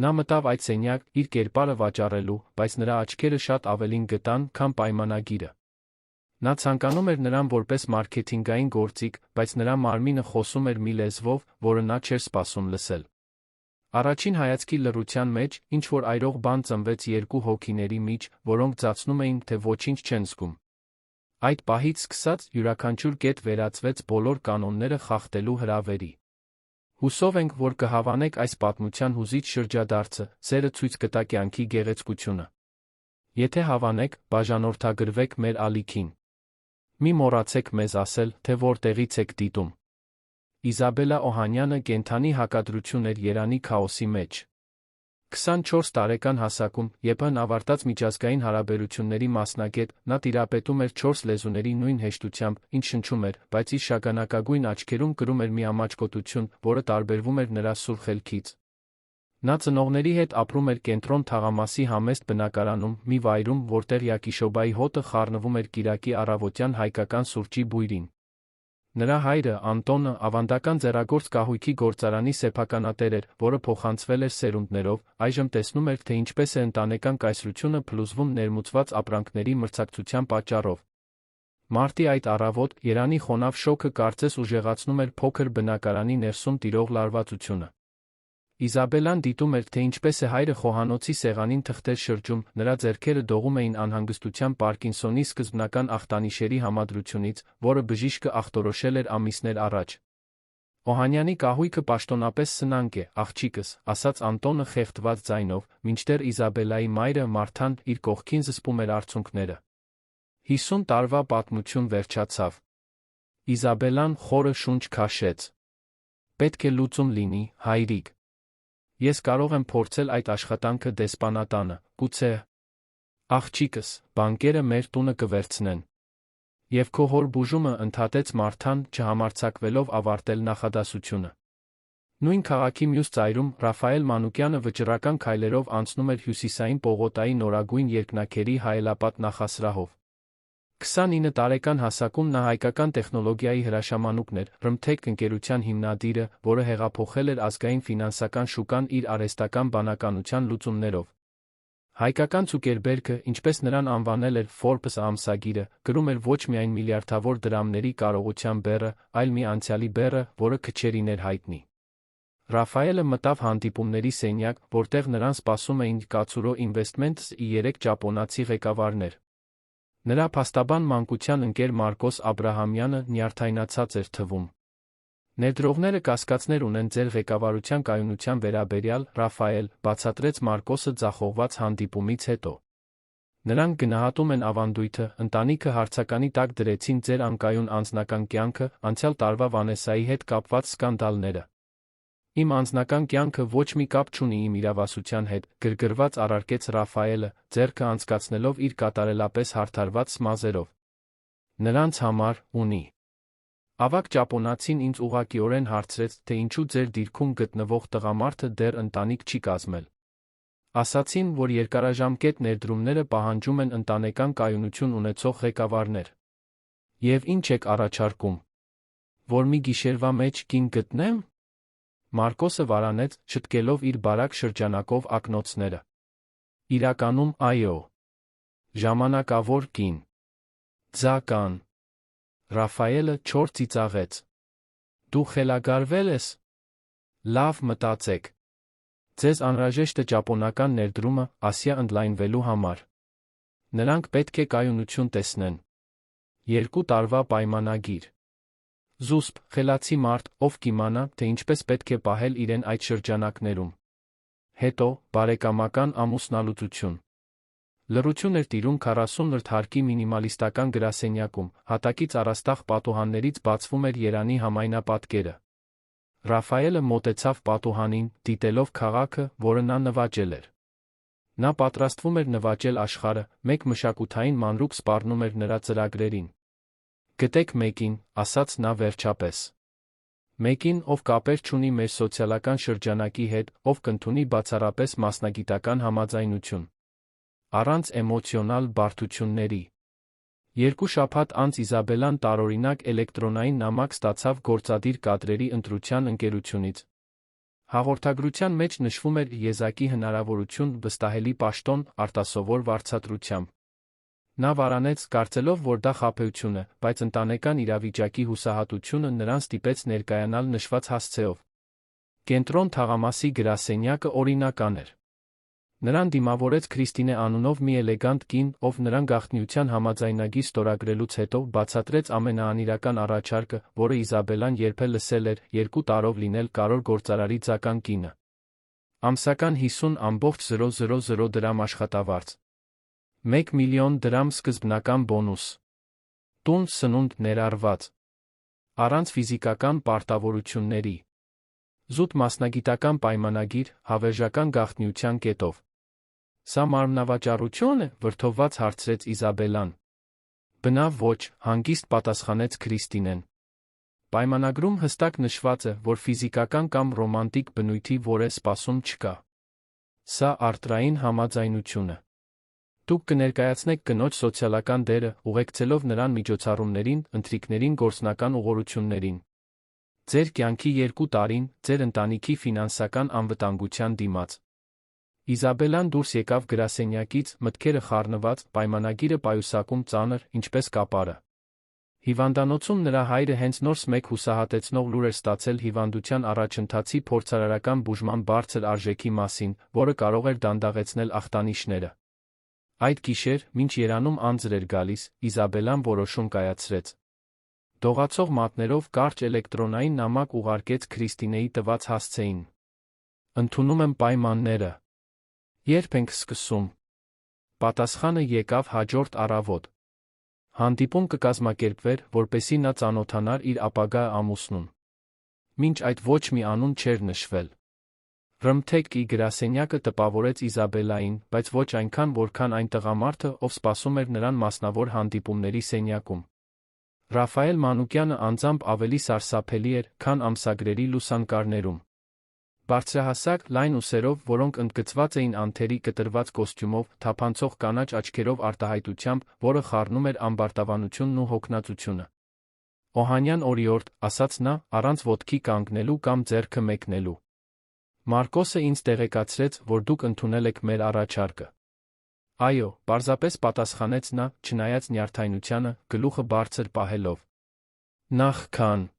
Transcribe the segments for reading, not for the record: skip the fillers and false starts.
Նա մտավ այդ սենյակ իր կերպարը վաճառելու, բայց նրա աչքերը շատ ավելին գտան, քան պայմանագիրը։ Նա ցանկանում էր նրան որպես մարքեթինգային գործիք, բայց նրա մարմինը խոսում էր մի լեզվով, որը նա չէր սպասում լսել։ Առաջին հայացքի լռության մեջ ինչ-որ այրող բան ծնվեց երկու հոգիների մեջ, որոնք ձացնում էին, թե ոչինչ չեն զգում։ Այդ պահից սկսած յուրաքանչյուր կետ վերածվեց բոլոր կանոնները խախտելու հրավերի։ Հուսով ենք, որ կհավանեք այս պատմության հուզիչ շրջադարձը, ձերը ցույց կտա կյանքի գեղեցկությունը։ Եթե հավանեք, բաժանորդագրվեք մեր ալիքին։ Մի մոռացեք մեզ ասել, թե որտեղից եք դիտում։ Իզաբելա Օհանյանը կենդանի հակադրություն էր Երանի քաոսի մեջ։ 24 տարեկան հասակում, երբ ավարտած միջազգային հարաբերությունների մասնագետ, նա տիրապետում էր 4 լեզուների նույն հեշտությամբ, ինչ շնչում էր, բայց իր շագանակագույն աչքերում կրում էր մի ամաչկոտություն, որը տարբերվում էր նրա սուր խելքից։ Նա ծնողների հետ ապրում էր Կենտրոն թաղամասի համեստ բնակարանում, մի վայրում, որտեղ Յակիշոբայի հոտը խառնվում էր կիրակի առավոտյան հայկական սուրճի բույրին։ Նրա հայրը, Անտոնը, ավանդական ձեռագործ կահույքի գործարանի սեփականատեր էր, որը փոխանցվել էր սերունդներով, այժմ տեսնում էր, թե ինչպես է ընտանեկան կայսրությունը փլուզվում ներմուծված ապրանքների մրցակցության պատճառով։ Մարտի այդ առավոտ Երանի խոնավ շոկը կարծես ուժեղացնում էր փոքր բնակարանի ներսում տիրող լարվածությունը։ Իզաբելան դիտում էր, թե ինչպես է հայրը խոհանոցի սեղանին թղթեր շրջում, նրա ձեռքերը դողում էին անհանգստության Պարկինսոնի սկզբնական ախտանիշերի համադրությունից, որը բժիշկը ախտորոշել էր ամիսներ առաջ։ Օհանյանի կահույքը պաշտոնապես սնանկ է, աղջիկս, ասաց Անտոնը խեղդված ձայնով, մինչդեռ Իզաբելայի մայրը Մարթան իր կողքին զսպում էր արցունքները։ 50 տարվա պատմություն վերջացավ։ Իզաբելան խորը շունչ քաշեց։ Պետք է լուծում լինի, հայրիկ։ Ես կարող եմ փորձել այդ աշխատանքը դեսպանատանը, գուցե։ Աղջիկս, բանկերը մեր տունը կվերցնեն։ Եվ քո հոր բուժումը, ընդհատեց Մարթան, չհամարձակվելով ավարտել նախադասությունը։ Նույն քաղաքի մյուս ծայրում Ռաֆայել Մանուկյանը վճռական քայլերով անցնում էր հյուսիսային պողոտայի նորագույն երկնաքերի հայելապատ նախասրահով։ 29 տարեկան հասակում նա հայկական տեխնոլոգիայի հրաշամանուկն էր, Ռմթեք ընկերության հիմնադիրը, որը հեղափոխել էր ազգային ֆինանսական շուկան իր արհեստական բանականության լուծումներով։ Հայկական Ցուկերբերգը, ինչպես նրան անվանել էր Forbes ամսագիրը, գրում էր ոչ միայն միլիարդավոր դրամների կարողության բեռը, այլ մի անցյալի բեռը, որը քչերին էր հայտնի։ Ռաֆայելը մտավ հանդիպումների սենյակ, որտեղ նրան սպասում էին Կացուրո Investments-ի 3 ճապոնացի ղեկավարներ։ Նրա փաստաբան մանկության ընկեր Մարկոս Աբրահամյանը նյարդայնացած էր թվում։ Ներդրողները կասկածներ ունեն ձեր ղեկավարության կայունության վերաբերյալ, Ռաֆայել, բացատրեց Մարկոսը ձախողված հանդիպումից հետո։ Նրանք գնահատում են ավանդույթը, ընտանիքը հարցականի տակ դրեցին ձեր անկայուն անձնական կյանքը, անցյալ տարվա Վանեսայի հետ կապված սկանդալները։ Իմ անձնական կյանքը ոչ մի կապ չունի իմ իրավասության հետ, գրգռված առարկեց Ռաֆայելը, ձեռքը անցկացնելով իր կատարելապես հարդարված սմազերով։ Նրանց համար ունի։ Ավագ ճապոնացին ինձ ուղղակիորեն հարցրեց, թե ինչու ձեր դիրքում գտնվող տղամարդը դեռ ընտանիք չի կազմել։ Ասացին, որ երկարաժամկետ ներդրումները պահանջում են ընտանեկան կայունություն ունեցող ղեկավարներ։ Եվ ինչ եք առաջարկում։ Որ մի գիշերվա մեջ կին գտնեմ։ Մարկոսը վարանեց, շտկելով իր բարակ շրջանակով ակնոցները։ Իրականում, այո։ Ժամանակավոր կին։ Ձական։ Ռաֆայելը չոր ծիծաղեց։ Դու խելագարվել ես։ Լավ մտածեք։ Ձեզ անհրաժեշտ է ճապոնական ներդրումը Ասիա ընդլայնվելու համար։ Նրանք պետք է կայունություն տեսնեն։ 2 տարվա պայմանագիր։ Զուսպ, խելացի մարդ, ով կիմանա, թե ինչպես պետք է պահել իրեն այդ շրջանակներում։ Հետո, բարեկամական ամուսնալուծություն։ Լռություն էր տիրում 40 հարկի մինիմալիստական գրասենյակում, հատակից առաստաղ պատուհաններից բացվում էր Երանի համայնապատկերը։ Ռաֆայելը մոտեցավ պատուհանին, դիտելով քաղաքը, որը նա նվաճել էր։ Նա պատրաստվում էր նվաճել աշխարհը, մեկ մշակութային մանրուք սպառնում էր նրա ծրագրերին։ Գտեք մեկին, ասաց նա վերջապես։ Մեկին, ով կապեր չունի մեր սոցիալական շրջանակի հետ, ով կընդունի բացառապես մասնագիտական համաձայնություն։ Առանց էմոցիոնալ բարդությունների։ 2 շաբաթ անց Իզաբելան տարօրինակ էլեկտրոնային նամակ ստացավ գործադիր կադրերի ընտրության ընկերությունից։ Հաղորդագրության մեջ նշվում էր եզակի հնարավորություն վստահելի պաշտոն արտասովոր վարձատրությամբ։ Նա վարանեց, կարծելով, որ դա խաբեություն է, բայց ընտանեկան իրավիճակի հուսահատությունը նրան ստիպեց ներկայանալ նշված հասցեով։ Կենտրոն թաղամասի գրասենյակը օրինական էր։ Նրան դիմավորեց Քրիստինե անունով մի էլեգանտ կին, ով նրան գաղտնիության համաձայնագիր ստորագրելուց հետո բացատրեց ամենաանիրական առաջարկը, որը Իզաբելան երբել լսել էր՝ 2 տարով լինել կարոր գործարարի ձական կինը։ Ամսական 50,000 դրամ աշխատավարձ։ 1 միլիոն դրամ սկզբնական բոնուս։ Տուն, սնունդ ներառված։ Առանց ֆիզիկական պարտավորությունների։ Զուտ մասնագիտական պայմանագիր, հավերժական գաղտնիության կետով։ Սա մարմնավաճառություն է, վրդովված հարցրեց Իզաբելան։ Բնավ ոչ, հանգիստ պատասխանեց Քրիստինեն։ Պայմանագրում հստակ նշված է, որ ֆիզիկական կամ ռոմանտիկ բնույթի որևէ սպասում չկա։ Սա արտրային համաձայնություն է։ Դուք կներկայացնեք կնոջ սոցիալական դերը, ուղեկցելով նրան միջոցառումներին, ընթրիքներին, գործնական ուղղություններին։ Ձեր կյանքի 2 տարին, ձեր ընտանիքի ֆինանսական անվտանգության դիմաց։ Իզաբելան դուրս եկավ գրասենյակից, մտքերը խառնված, պայմանագիրը պայուսակում ծանր, ինչպես կապարը։ Հիվանդանոցում նրա հայրը հենց նորս մեկ հուսահատեցնող լուր էր ստացել հիվանդության առաջընթացի փորձարարական բուժման բարձր արժեքի մասին, որը կարող էր դանդաղեցնել ախտանիշները։ Այդ գիշեր, մինչ երանում անձր էր գալիս, Իզաբելան որոշում կայացրեց։ Դողացող մատներով կարճ էլեկտրոնային նամակ ուղարկեց Քրիստինեի տված հասցեին։ Ընդունում եմ պայմանները։ Երբ ենք սկսում։ Պատասխանը եկավ հաջորդ առավոտ։ Հանդիպում կկազմակերպվեր, որպեսզի նա ծանոթանար իր ապագա ամուսնուն։ Մինչ այդ ոչ մի անուն չէր նշվել։ Ռմթեկի գրասենյակը տպավորեց Իզաբելային, բայց ոչ այնքան, որքան այն տղամարդը, ով սպասում էր նրան մասնավոր հանդիպումների սենյակում։ Ռաֆայել Մանուկյանը անձամբ ավելի սարսափելի էր, քան ամսագրերի լուսանկարներում։ Բարձրահասակ, լայն ուսերով, որոնք ընդգծված էին անթերի կտրված կոստյումով, թափանցող կանաչ աչքերով արտահայտությամբ, որը խառնում էր ամբարտավանությունն ու հոգնածությունը։ Օհանյան օրիորդ, ասաց նա, առանց ոտքի կանգնելու կամ ձեռքը մեկնելու։ Մարկոսը ինձ տեղեկացրեց, որ դուք ընդունել եք մեր առաջարկը։ Այո, պարզապես պատասխանեց նա, չնայած նյարդայնությանը, գլուխը բարձր պահելով։ Նախքան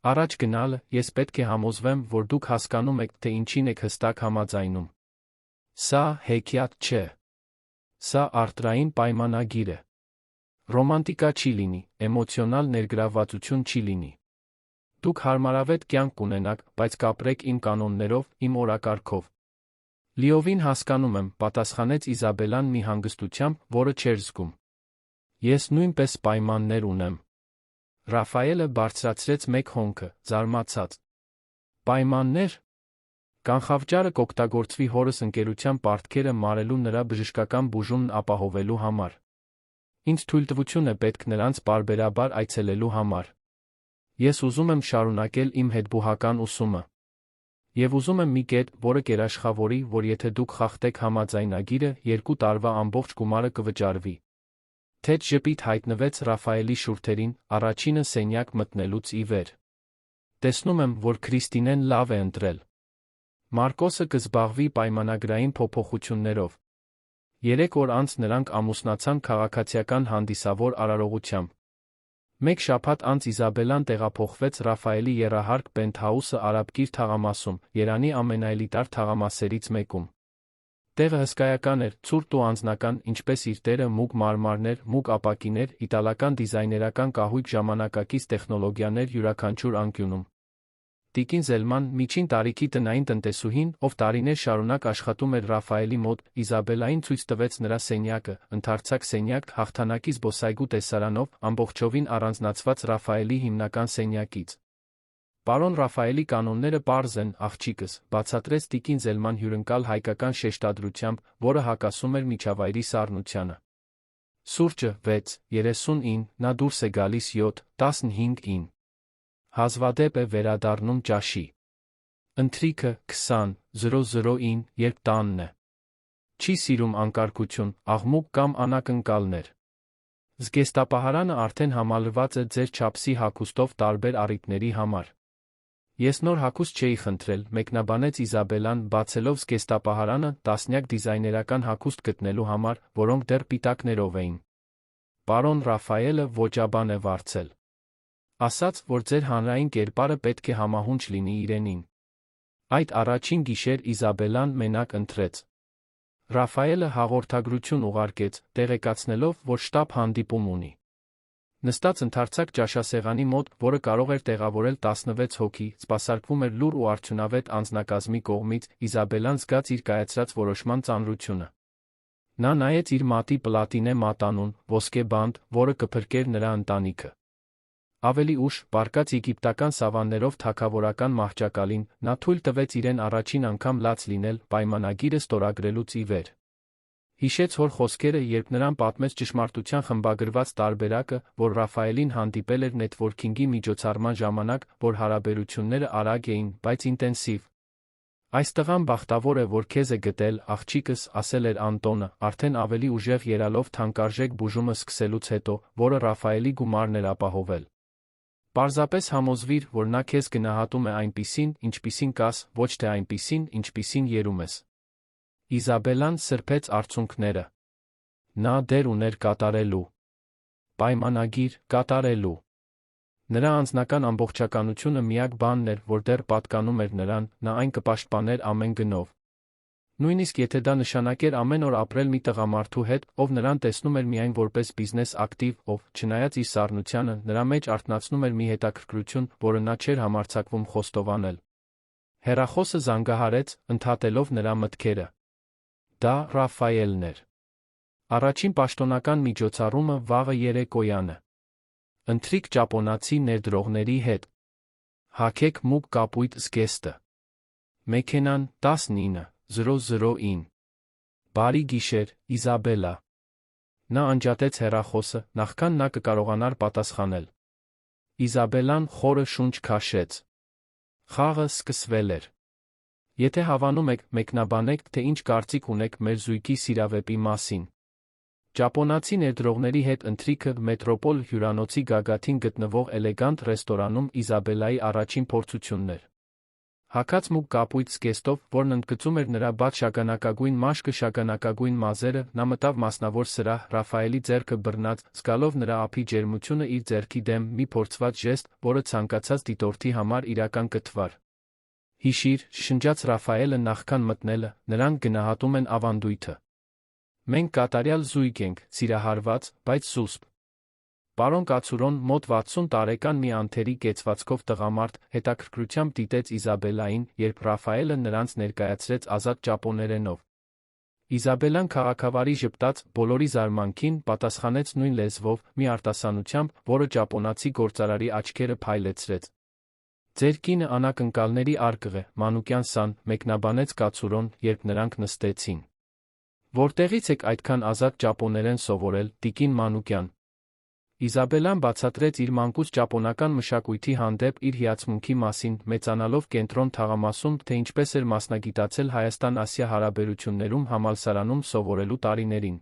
առաջ գնալը, ես պետք է համոզվեմ, որ դուք հասկանում եք, թե ինչին եք հստակ համաձայնում։ Սա հեքիաթ չէ։ Սա արտրային պայմանագիր է։ Ռոմանտիկա չի լինի, էմոցիոնալ ներգրավվածություն չի լինի։ Դուք հարմարավետ կյանք կունենաք, բայց կապրեք իմ կանոններով, իմ օրակարգով։ Լիովին հասկանում եմ, պատասխանեց Իզաբելան մի հանգստությամբ, որը չէր զգում։ Ես նույնպես պայմաններ ունեմ։ Ռաֆայելը բարձրացրեց մեկ հոնքը, զարմացած։ Պայմաններ։ Կանխավճարը կօգտագործվի հորս ընկերության պարտքերը մարելու նրա բժշկական բուժումն ապահովելու համար։ Ինձ թույլտվություն է պետք նրանց պարբերաբար այցելելու համար։ Ես ուզում եմ շարունակել իմ հետբուհական ուսումը։ Եվ ուզում եմ մի կետ, որը կերաշխավորի, որ եթե դուք խախտեք համաձայնագիրը, 2 տարվա ամբողջ գումարը կվճարվի։ Թեթ ժպիտ հայտնվեց Ռաֆայելի շուրթերին, առաջինը սենյակ մտնելուց ի վեր։ Տեսնում եմ, որ Քրիստինեն լավ է ընտրել։ Մարկոսը կզբաղվի պայմանագրային փոփոխություններով։ 3 օր անց նրանք ամուսնացան քաղաքացիական հանդիսավոր արարողությամբ։ Մեկ շաբաթ անց Իզաբելան տեղափոխվեց Ռաֆայելի եռահարկ պենթհաուսը Արաբկիր թաղամասում, Երանի ամենաէլիտար թաղամասերից մեկում։ Տեղը հսկայական էր, ցուրտ ու անձնական, ինչպես իր տերը՝ մուգ մարմարներ, մուգ ապակիներ, իտալական դիզայներական կահույք, ժամանակակից տեխնոլոգիաներ յուրաքանչյուր անկյունում։ Տիկին Զելման, միջին տարիքի տնային տնտեսուհին, ով տարիներ շարունակ աշխատում էր Ռաֆայելի մոտ, Իզաբելային ցույց տվեց նրա սենյակը, ընդարձակ սենյակ, հաղթանակի զբոսայգու տեսարանով, ամբողջովին առանձնացված Ռաֆայելի հիմնական սենյակից։ Պարոն Ռաֆայելի կանոնները պարզ են, աղջիկս, բացատրեց տիկին Զելման հյուրընկալ հայկական շեշտադրությամբ, որը հակասում էր միջավայրի սառնությանը։ Սուրճը 6:39, նա դուրս է գալիս 7:15-ին։ Հազվադեպ է վերադառնում ճաշի։ Ընթրիքը 20:00-ին, երբ տանն է։ Չի սիրում անկարգություն, աղմուկ կամ անակնկալներ։ Զգեստապահարանը արդեն համալրված է ձեր չափսի հագուստով տարբեր առիթների համար։ Ես նոր հագուստ չէի խնդրել, մեկնաբանեց Իզաբելան, բացելով զգեստապահարանը տասնյակ դիզայներական հագուստ գտնելու համար, որոնք դեռ պիտակներով էին։ Պարոն Ռաֆայելը ոճաբան է վարձել։ Ասաց, որ ձեր հանրային կերպարը պետք է համահունչ լինի իրենին։ Այդ առաջին գիշեր Իզաբելան մենակ ընթրեց։ Ռաֆայելը հաղորդագրություն ուղարկեց, տեղեկացնելով, որ շտապ հանդիպում ունի։ Նստած ընդարձակ ճաշասեղանի մոտ, որը կարող էր տեղավորել 16 հոգի, սպասարկվում էր լուռ ու արդյունավետ անձնակազմի կողմից, Իզաբելան զգաց իր կայացրած որոշման ծանրությունը։ Նա նայեց իր մատի պլատինե մատանուն, ոսկե բանտ, որը կփրկեր նրա ընտանիքը։ Ավելի ուշ, պառկած եգիպտական սավաններով թագավորական մահճակալին, նա թույլ տվեց իրեն առաջին անգամ լաց լինել պայմանագիրը ստորագրելուց ի վեր։ Հիշեց հոր խոսքերը, երբ նրան պատմեց ճշմարտության խմբագրված տարբերակը, որ Ռաֆայելին հանդիպել էր նետվորքինգի միջոցառման ժամանակ, որ հարաբերությունները արագ էին, բայց ինտենսիվ։ Այս տղան բախտավոր է, որ քեզ է գտել, աղջիկս, ասել էր Անտոնը, արդեն ավելի ուժեղ եռալով թանկարժեք բուժումը սկսելուց հետո, որը Ռաֆայելի գումարն էր ապահովել։ Պարզապես համոզվիր, որ նա քեզ գնահատում է այնպիսին, ինչպիսին կաս, ոչ թե այնպիսին, ինչպիսին երում ես։ Իզաբելան սրբեց արցունքները։ Նա դեր ուներ կատարելու։ Պայմանագիր կատարելու։ Նրա անձնական ամբողջականությունը միակ բանն էր, որ դեռ պատկանում էր նրան, նա այն կպաշտպաներ ամեն գնով։ Նույնիսկ եթե դա նշանակեր ամեն օր ապրել մի տղամարդու հետ, ով նրան տեսնում էր միայն որպես բիզնես ակտիվ, ով, չնայած իր սառնությանը, նրա մեջ արթնացնում էր մի հետաքրքրություն, որը նա չէր համարձակվում խոստովանել։ Հեռախոսը զանգահարեց, ընդհատելով նրա մտքերը։ Դա Ռաֆայելն էր։ Առաջին պաշտոնական միջոցառումը վաղը երեկոյան է։ Ընթրիք ճապոնացի ներդրողների հետ։ Հագեք մուգ կապույտ զգեստը։ Մեքենան 19:09։ Բարի գիշեր, Իզաբելա։ Նա անջատեց հեռախոսը, նախքան նա կկարողանար պատասխանել։ Իզաբելան խորը շունչ քաշեց։ Խաղը սկսվել էր։ Եթե հավանում եք, մեկնաբանեք, թե ինչ կարծիք ունեք մեր զույգի սիրավեպի մասին։ Ճապոնացի ներդրողների հետ ընթրիքը մետրոպոլ հյուրանոցի գագաթին գտնվող էլեգանտ ռեստորանում Իզաբելայի առաջին փորձությունն էր։ Հագած մուգ կապույտ զգեստով, որն ընդգծում էր նրա բաց շագանակագույն մաշկը, շագանակագույն մազերը, նա մտավ մասնավոր սրահ, Ռաֆայելի ձեռքը բռնած, զգալով նրա ափի ջերմությունը իր ձեռքի դեմ, մի փորձված ժեստ, որը ցանկացած դիտորդի համար իրական կթվար։ Հիշիր, շշնջաց Ռաֆայելը նախքան մտնելը, նրանք գնահատում են ավանդույթը։ Մենք կատարյալ զույգ ենք, սիրահարված, բայց սուսպ։ Պարոն Կացուրոն, մոտ 60 տարեկան մի անթերի կեցվածքով տղամարդ, հետաքրքրությամբ դիտեց Իզաբելային, երբ Ռաֆայելը նրանց ներկայացրեց ազատ ճապոներենով։ Իզաբելան քաղաքավարի ժպտաց, բոլորի զարմանքին, պատասխանեց նույն լեզվով, մի արտասանությամբ, որը ճապոնացի գործարարի աչքերը փայլեցրեց։ Ձեր կինը անակնկալների արկղ է, մանուկյան սան, մեկնաբանեց Կացուրոն, երբ նրանք նստեցին։ Որտեղից եք այդքան ազատ ճապոներեն սովորել, տիկին Մանուկյան։ Իզաբելան բացատրեց իր մանկուց ճապոնական մշակույթի հանդեպ իր հիացմունքի մասին, մեծանալով կենտրոն թաղամասում, թե ինչպես էր մասնագիտացել Հայաստան-Ասիա հարաբերություններում համալսարանում սովորելու տարիներին։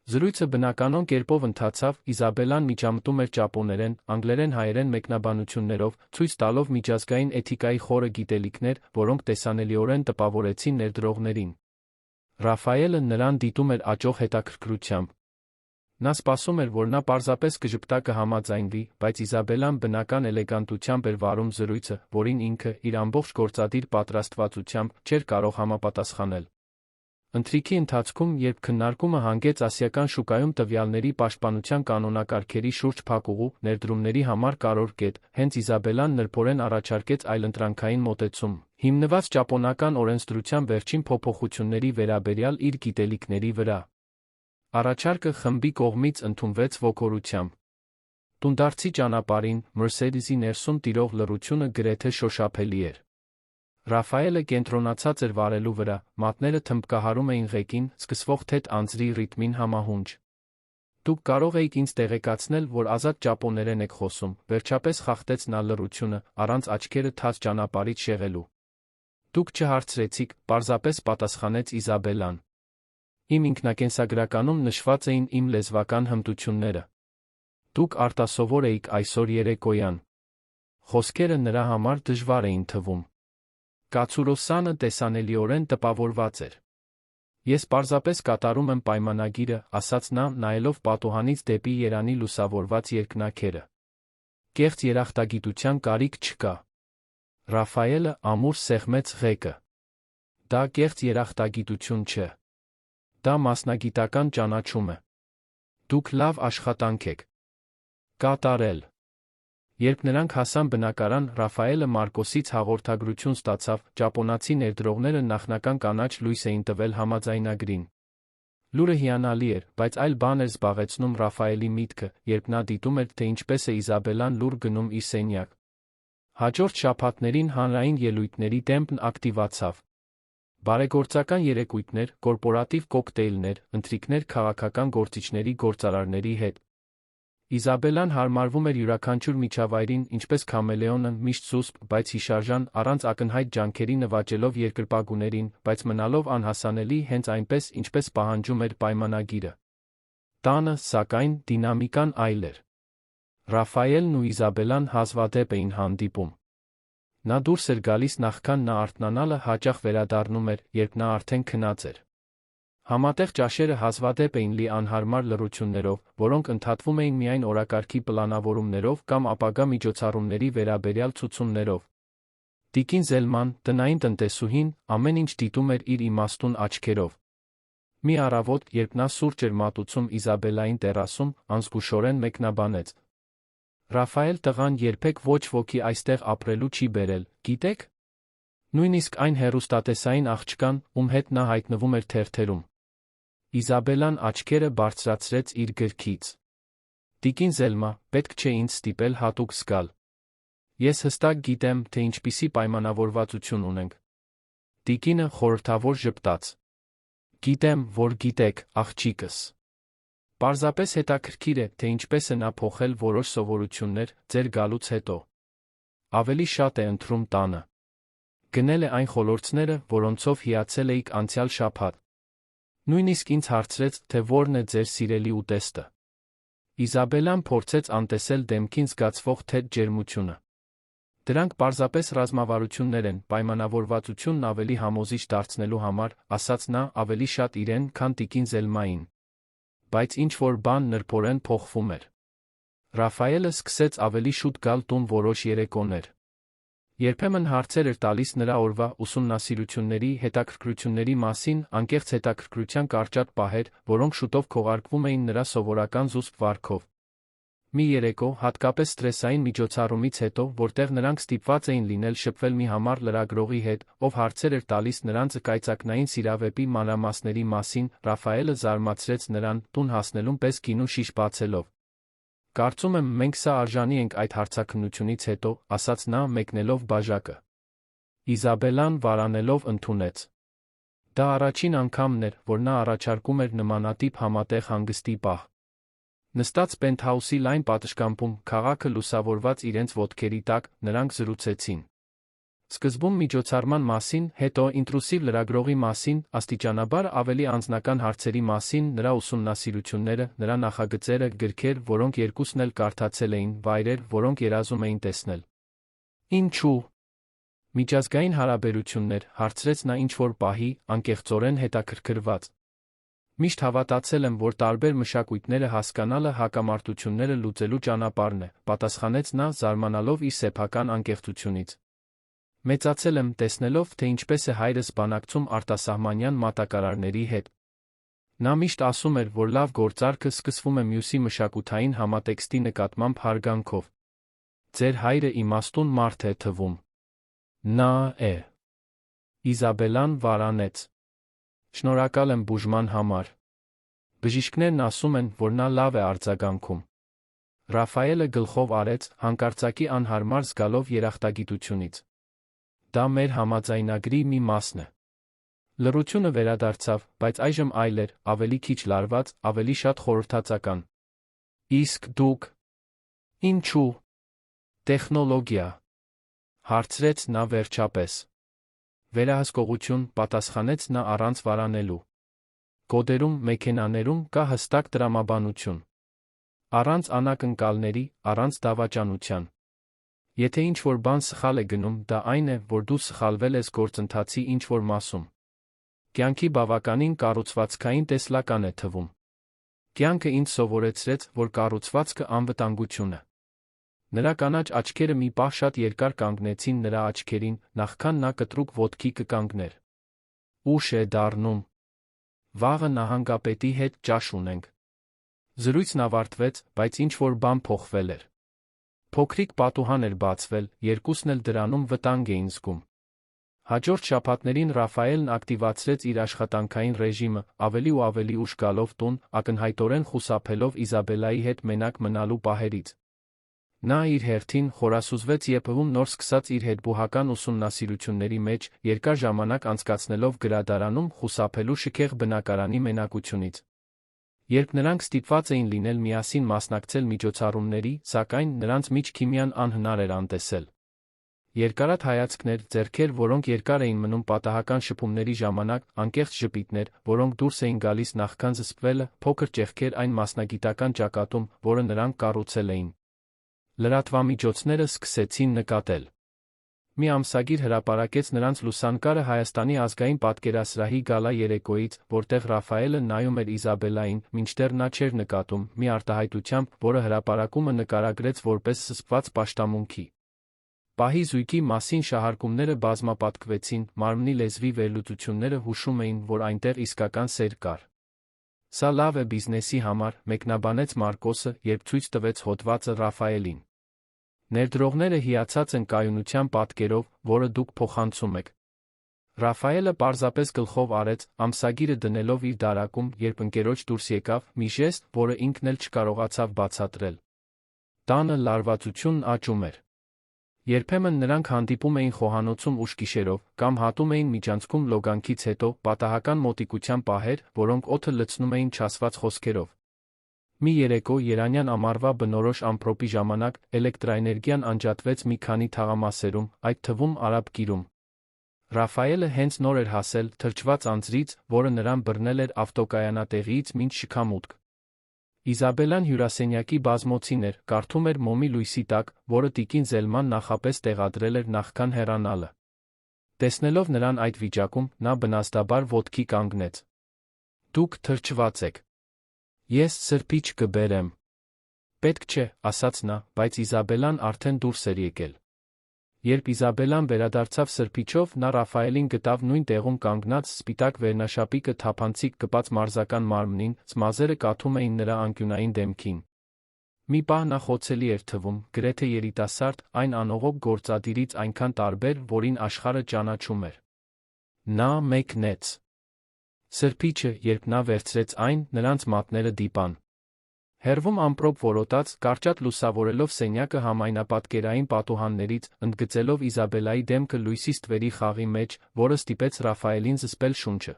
Զրույցը բնականon կերպով ընթացավ, Իզաբելան միջամտում էր ճապոներեն, անգլերեն, հայերեն մեկնաբանություններով, ցույց տալով միջազգային էթիկայի խորը գիտելիքներ, որոնք տեսանելիորեն տպավորեցին ներդրողներին։ Ռաֆայելը նրան դիտում էր աճող հետաքրքրությամբ։ Նա սպասում էր, որ նա պարզապես կժպտա կհամաձայնվի, բայց Իզաբելան բնական էլեգանտությամբ էր վարում զրույցը, որին ինքը, իր ամբողջ գործադիր պատրաստվածությամբ, չէր կարող համապատասխանել։ Ընթրիքի ընթացքում, երբ քննարկումը հանգեց ասիական շուկայում տվյալների պաշտպանության կանոնակարգերի շուրջ փակուղու, ներդրումների համար կարևոր կետ, հենց Իզաբելան նրբորեն առաջարկեց այլընտրանքային մոտեցում, հիմնված ճապոնական օրենսդրության վերջին փոփոխությունների վերաբերյալ իր գիտելիքների վրա։ Առաջարկը խմբի կողմից ընդունվեց ոգորությամբ։ Տունդարձի ճանապարհին, Մերսեդեսի ներսում տիրող լռությունը գրեթե շոշափելի էր։ Ռաֆայելը կենտրոնացած էր վարելու վրա, մատները թմբկահարում էին ղեկին, սկսվող թեթ անձրի ռիթմին համահունչ։ Դուք կարող էիք ինձ տեղեկացնել, որ ազատ ճապոներեն եք խոսում, վերջապես խախտեց նա լռությունը, առանց աչքերը թաց ճանապարհից շեղելու։ Դուք չհարցրեցիք, պարզապես պատասխանեց Իզաբելան։ Իմ ինքնակենսագրականում նշված էին իմ լեզվական հմտությունները։ Դուք արտասովոր էիք այսօր երեկոյան։ Խոսքերը նրա համար դժվար էին թվում։ Կացուրոսանը տեսանելիորեն տպավորված էր։ Ես պարզապես կատարում եմ պայմանագիրը, ասաց նա, նայելով պատուհանից դեպի Երանի լուսավորված երկնաքերը։ Կեղծ երախտագիտության կարիք չկա։ Ռաֆայելը ամուր սեղմեց ղեկը։ Դա կեղծ երախտագիտություն չէ։ Դա մասնագիտական ճանաչում է։ Դուք լավ աշխատանք եք կատարել։ Երբ նրանք հասան բնակարան, Ռաֆայելը Մարկոսից հաղորդագրություն ստացավ, ճապոնացի ներդրողները նախնական կանաչ լույս էին տվել համաձայնագրին։ Լուրը հիանալի էր, բայց այլ բան էր զբաղեցնում Ռաֆայելի միտքը, երբ նա դիտում էր, թե ինչպես է Իզաբելան լուր գնում իր սենյակ։ Հաջորդ շաբաթներին հանրային ելույթների տեմպն ակտիվացավ։ Բարեգործական երեկույթներ, կորպորատիվ կոկտեյլներ, ընթրիքներ քաղաքական գործիչների գործարարների հետ։ Իզաբելան հարմարվում էր յուրաքանչյուր միջավայրին, ինչպես քամելեոնը, միշտ զուսպ, բայց հիշարժան, առանց ակնհայտ ջանքերի նվաճելով երկրպագուներին, բայց մնալով անհասանելի հենց այնպես, ինչպես պահանջում էր պայմանագիրը։ Տանը, սակայն, դինամիկան այլ էր։ Ռաֆայելն ու Իզաբելան հազվադեպ էին հանդիպում։ Նա դուրս էր գալիս նախքան նա արթնանալը, հաճախ վերադառնում էր, երբ նա արդեն քնած էր։ Համատեղ ճաշերը հազվադեպ էին լի անհարմար լռություններով, որոնք ընդհատվում էին միայն օրակարգի պլանավորումներով կամ ապագա միջոցառումների վերաբերյալ ցուցումներով։ Տիկին Զելման, տնային տնտեսուհին, ամեն ինչ դիտում էր իր իմաստուն աչքերով։ Մի առավոտ, երբ նա սուրճ էր մատուցում Իզաբելային տերասում, անզգուշորեն մեկնաբանեց. Ռաֆայել տղան երբեք ոչ ոքի այստեղ ապրելու չի բերել, գիտեք։ Նույնիսկ այն հեռուստատեսային աղջկան, ում հետ նա հայտնվում էր թերթերում։ Իզաբելան աչքերը բարձրացրեց իր գրքից։ Տիկին Զելմա, պետք չէ ինձ ստիպել հատուկ զգալ։ Ես հստակ գիտեմ, թե ինչպիսի պայմանավորվածություն ունենք։ Տիկինը խորհրդավոր ժպտաց։ Գիտեմ, որ գիտեք, աղջիկս։ Պարզապես հետաքրքիր է, թե ինչպես է նա փոխել որոշ սովորություններ ձեր գալուց հետո։ Ավելի շատ է ընտրում տանը։ Գնել է այն խոլորձները, որոնցով հիացել էիք անցյալ շաբաթ։ Նույնիսկ ինձ հարցրեց, թե որն է ձեր սիրելի ուտեստը։ Իզաբելան փորձեց անտեսել դեմքին զգացվող թեթ ջերմությունը։ Դրանք պարզապես ռազմավարություններ են, պայմանավորվածությունն ավելի համոզիչ դարձնելու համար, ասաց նա, ավելի շատ իրեն, քան տիկին Զելմային։ Բայց ինչ-որ բան նրբորեն փոխվում էր։ Ռաֆայելը սկսեց ավելի շուտ գալ տուն որոշ երեկոներ։ Երբեմն հարցեր էր տալիս նրա օրվա ուսումնասիրությունների, հետաքրքրությունների մասին, անկեղծ հետաքրքրության կարճատ պահեր, որոնք շուտով քողարկվում էին նրա սովորական զուսպ վարքով։ Մի երեկո, հատկապես սթրեսային միջոցառումից հետո, որտեղ նրանք ստիպված էին լինել շփվել մի համառ լրագրողի հետ, ով հարցեր էր տալիս նրանց կայծակնային սիրավեպի մանրամասների մասին, Ռաֆայելը զարմացրեց նրան, տուն հասնելուն պես գինու շիշ բացելով։ Կարծում եմ, մենք սա արժանի ենք այդ հարցաքննությունից հետո, ասաց նա, մեկնելով բաժակը։ Իզաբելան վարանելով ընդունեց։ Դա առաջին անգամն էր, որ նա առաջարկում էր նմանատիպ համատեղ հանգստի պահ։ Նստած պենթհաուսի լայն պատշգամբում, քաղաքը լուսավորված իրենց ոտքերի տակ, նրանք զրուցեցին։ Սկզբում միջոցառման մասին, հետո ինտրուսիվ լրագրողի մասին, աստիճանաբար ավելի անձնական հարցերի մասին, նրա ուսումնասիրությունները, նրա նախագծերը, գրքեր, որոնք երկուսն էլ կարդացել էին, վայրեր, որոնք երազում էին տեսնել։ Ինչու՞։ Միջազգային հարաբերություններ, հարցրեց նա ինչ-որ պահի, անկեղծորեն հետաքրքրված։ Միշտ հավատացել եմ, որ տարբեր մշակույթները հասկանալը հակամարտությունները լուծելու ճանապարհն է, պատասխանեց նա, զարմանալով իր սեփական անկեղծությունից։ Մեծացել եմ, տեսնելով, թե ինչպես է հայրս բանակցում արտասահմանյան մատակարարների հետ։ Նա միշտ ասում էր, որ լավ գործարքը սկսվում է մյուսի մշակութային համատեքստի նկատմամբ հարգանքով։ Ձեր հայրը իմաստուն մարդ է թվում։ Նա է։ Իզաբելան վարանեց։ Շնորհակալ եմ բուժման համար։ Բժիշկներն ասում են, որ նա լավ է արձագանքում։ Ռաֆայելը գլխով արեց, հանկարծակի անհարմար զգալով երախտագիտությունից։ Դա մեր համաձայնագրի մի մասն է։ Լռությունը վերադարձավ, բայց այժմ այլ էր, ավելի քիչ լարված, ավելի շատ խորհրդածական։ Իսկ դուք։ Ինչու՞։ Տեխնոլոգիա։ Հարցրեց նա վերջապես։ Վերահսկողություն, պատասխանեց նա առանց վարանելու։ Կոդերում, մեքենաներում կա հստակ տրամաբանություն։ Առանց անակնկալների, առանց դավաճանության։ Եթե ինչ-որ բան սխալ է գնում, դա այն է, որ դու սխալվել ես գործընթացի ինչ-որ մասում։ Կյանքի բավականին կառուցվածքային տեսլական է թվում։ Կյանքը ինձ սովորեցրեց, որ կառուցվածքը անվտանգություն է։ Նրա կանաչ աչքերը մի պահ շատ երկար կանգնեցին նրա աչքերին, նախքան նա կտրուկ ոտքի կկանգներ։ Ուշ է դառնում։ Վաղը նահանգապետի հետ ճաշ ունենք։ Զրույցն ավարտվեց, բայց ինչ-որ բան փոխվել էր։ Փոքրիկ պատուհան էր բացվել, երկուսն էլ դրանում վտանգ էին զգում։ Հաջորդ շաբաթներին Ռաֆայելն ակտիվացրեց իր աշխատանքային ռեժիմը, ավելի ու ավելի ուշ գալով տուն, ակնհայտորեն խուսափելով Իզաբելայի հետ մենակ մնալու պահերից։ Նա իր հերթին խորասուզվեց ԵՊՀ-ում նոր սկսած իր հետբուհական ուսումնասիրությունների մեջ, երկար ժամանակ անցկացնելով գրադարանում խուսափելու շքեղ բնակարանի մենակությունից։ Երբ նրանք ստիպված էին լինել միասին մասնակցել միջոցառումների, սակայն նրանց միջ քիմիան անհնար էր անտեսել։ Երկարատ հայացքներ, ձեռքեր, որոնք երկար էին մնում պատահական շփումների ժամանակ, անկեղծ ժպիտներ, որոնք դուրս էին գալիս նախքան զսպվելը, փոքր ճեղքեր այն մասնագիտական ճակատում, որը նրանք կառուցել էին։ Լրատվամիջոցները սկսեցին նկատել։ Մի ամսագիր հրապարակեց նրանց լուսանկարը Հայաստանի ազգային պատկերասրահի գալա երեկոյից, որտեղ Ռաֆայելը նայում էր Իզաբելային, մինչդեռ նա չէր նկատում, մի արտահայտությամբ, որը հրապարակումը նկարագրեց որպես զսպված պաշտամունքի։ Պահի զույգի մասին շահարկումները բազմապատկվեցին, մարմնի լեզվի վերլուծությունները հուշում էին, որ այնտեղ իսկական սեր կար։ Սա լավ է բիզնեսի համար, մեկնաբանեց Մարկոսը, երբ ցույց տվեց հոդվածը Ռաֆայելին։ Ներդրողները հիացած են կայունության պատկերով, որը դուք փոխանցում եք։ Ռաֆայելը պարզապես գլխով արեց, ամսագիրը դնելով իր դարակում, երբ ընկերոջ դուրս եկավ, մի ժեստ, որը ինքն էլ չկարողացավ բացատրել։ Տանը լարվածությունն աճում էր։ Երբեմն նրանք հանդիպում էին խոհանոցում ուշ գիշերով, կամ հատում էին միջանցքում լոգանքից հետո, պատահական մոտիկության պահեր, որոնք օդը լցնում էին չասված խոսքերով։ Մի երեկո երանյան ամառվա բնորոշ ամպրոպի ժամանակ էլեկտրաէներգիան անջատվեց մի քանի թաղամասերում, այդ թվում Արաբ գիրում։ Ռաֆայելը հենց նոր էր հասել թրջված անձրից, որը նրան բռնել էր ավտոկայանատեղիից մինչ շքամուտք։ Իզաբելան հյուրասենյակի բազմոցին էր, կարդում էր մոմի լույսի տակ, որը տիկին Զելման նախապես տեղադրել էր նախքան հեռանալը։ Տեսնելով նրան այդ վիճակում, նա բնազդաբար ոտքի կանգնեց։ Դուք թրջված եք։ Ես սրբիչ կբերեմ։ Պետք չէ, ասաց նա, բայց Իզաբելան արդեն դուրս էր եկել։ Երբ Իզաբելան վերադարձավ սրբիչով, նա Ռաֆայելին գտավ նույն տեղում կանգնած, սպիտակ վերնաշապիկը թափանցիկ կպած մարզական մարմնին, ծմազերը կաթում էին նրա անկյունային դեմքին։ Մի պահ նա խոցելի էր թվում, գրեթե երիտասարդ, այն անողոք գործադիրից այնքան տարբեր, որին աշխարհը ճանաչում էր։ Նա մեկնեց։ Սրբիչը, երբ նա վերցրեց այն, նրանց մատները դիպան։ Հեռվում ամպրոպ որոտաց, կարճատ լուսավորելով սենյակը համայնապատկերային պատուհաններից, ընդգծելով Իզաբելայի դեմքը լույսի ստվերի խաղի մեջ, որը ստիպեց Ռաֆայելին զսպել շունչը։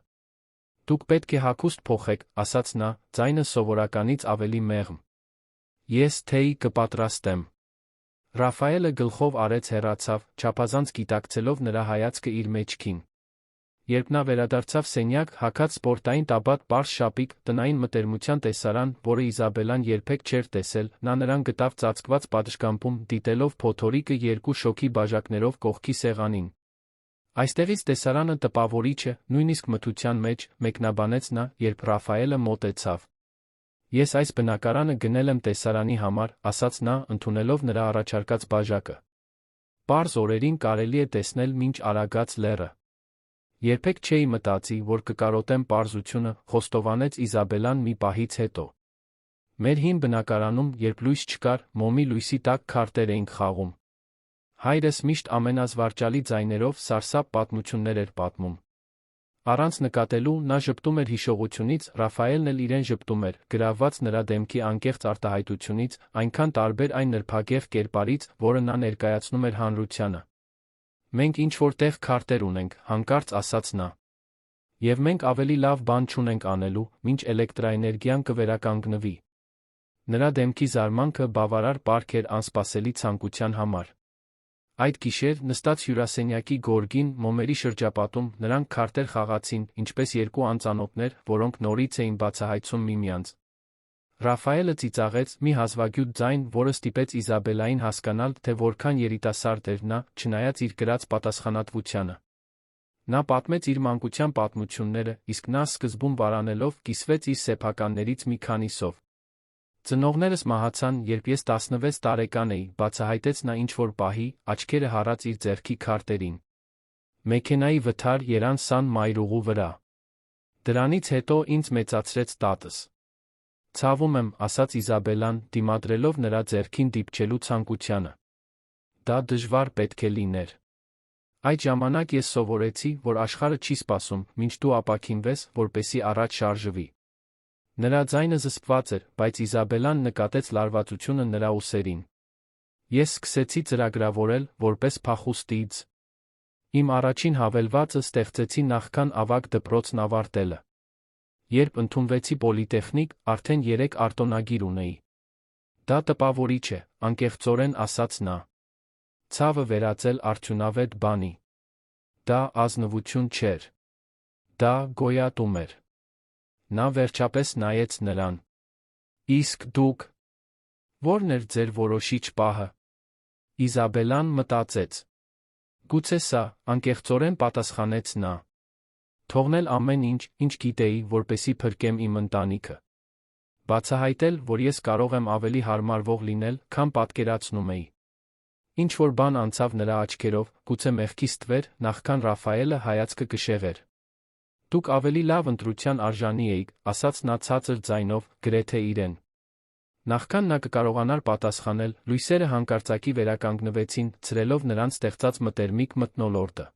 Դուք պետք է հագուստ փոխեք, ասաց նա, ձայնը սովորականից ավելի մեղմ։ Ես թեյ կպատրաստեմ։ Ռաֆայելը գլխով արեց հեռացավ, չափազանց գիտակցելով նրա հայացքը իր մեջքին։ Երբ նա վերադարձավ սենյակ, հագած սպորտային տաբատ պարզ շապիկ, տնային մտերմության տեսարան, որը Իզաբելան երբեք չէր տեսել, նա նրան գտավ ծածկված պատշգամբում, դիտելով փոթորիկը երկու շոգի բաժակներով կողքի սեղանին։ Այստեղից տեսարանը տպավորիչ է, նույնիսկ մթության մեջ, մեկնաբանեց նա, երբ Ռաֆայելը մոտեցավ։ Ես այս բնակարանը գնել եմ տեսարանի համար, ասաց նա, ընդունելով նրա առաջարկած բաժակը։ Պարզ օրերին կարելի է տեսնել մինչ Արագած լեռը։ Երբեք չէի մտածի, որ կկարոտեմ պարզությունը, խոստովանեց Իզաբելան մի պահից հետո։ Մեր հին բնակարանում, երբ լույս չկար, մոմի լույսի տակ քարտեր էինք խաղում։ Հայրս միշտ ամենազվարճալի ձայներով սարսափ պատմություններ էր պատմում։ Առանց նկատելու նա ժպտում էր հիշողությունից, Ռաֆայելն էլ իրեն ժպտում էր, գրավված նրա դեմքի անկեղծ արտահայտությունից, այնքան տարբեր այն նրբագեղ կերպարից, որը նա ներկայացնում էր հանրությանը։ Մենք ինչ-որ տեղ քարտեր ունենք, հանկարծ ասաց նա։ Եվ մենք ավելի լավ բան չունենք անելու, մինչ էլեկտրաէներգիան կվերականգնվի։ Նրա դեմքի զարմանքը բավարար պարկ էր անսպասելի ցանկության համար։ Այդ գիշեր, նստած հյուրասենյակի գորգին, մոմերի շրջապատում, նրանք քարտեր խաղացին, ինչպես երկու անծանոթներ, որոնք նորից էին բացահայտում միմյանց։ Ռաֆայելը ծիծաղեց մի հազվագյուտ ձայն, որը ստիպեց Իզաբելային հասկանալ, թե որքան երիտասարդ էր նա, չնայած իր կրած պատասխանատվությանը։ Նա պատմեց իր մանկության պատմությունները, իսկ նա սկզբում վարանելով կիսվեց իր սեփականներից մի քանիսով։ Ծնողներս մահացան, երբ ես 16 տարեկան էի, բացահայտեց նա ինչ-որ պահի, աչքերը հառած իր ձեռքի քարտերին։ Մեքենայի վթար երան Սան Մայրուղու վրա։ Դրանից հետո ինձ մեծացրեց տատս։ Ցավում եմ, ասաց Իզաբելան, դիմադրելով նրա ձեռքին դիպչելու ցանկությանը։ Դա դժվար պետք է լիներ։ Այդ ժամանակ ես սովորեցի, որ աշխարհը չի սպասում, մինչ դու ապաքինվես, որպեսզի առաջ շարժվի։ Նրա ձայնը զսպված էր, բայց Իզաբելան նկատեց լարվածությունը նրա ուսերին։ Ես սկսեցի ծրագրավորել, որպես փախուստից։ Իմ առաջին հավելվածը ստեղծեցի նախքան ավագ դպրոցն ավարտելը։ Երբ ընդունվեցի պոլիտեխնիկ, արդեն 3 արտոնագիր ունեի։ Դա տպավորիչ է, անկեղծորեն ասաց նա։ Ցավը վերածել արդյունավետ բանի։ Դա ազնվություն չէր։ Դա գոյատում էր։ Նա վերջապես նայեց նրան։ Իսկ դուք։ Ո՞րն էր ձեր որոշիչ պահը։ Իզաբելան մտածեց։ Գուցե սա, անկեղծորեն պատասխանեց նա։ Թողնել ամեն ինչ, ինչ գիտեի, որպեսզի փրկեմ իմ ընտանիքը։ Բացահայտել, որ ես կարող եմ ավելի հարմարվող լինել, քան պատկերացնում էի։ Ինչ-որ բան անցավ նրա աչքերով, գուցե մեղքի ստվեր, նախքան Ռաֆայելը հայացքը կշեղեր։ Դուք ավելի լավ ընտրության արժանի էիք, ասաց նա ցածր ձայնով, գրեթե իրեն։ Նախքան նա կկարողանար պատասխանել, լույսերը հանկարծակի վերականգնվեցին, ցրելով նրան ստեղծած մտերմիկ մթնոլորտը։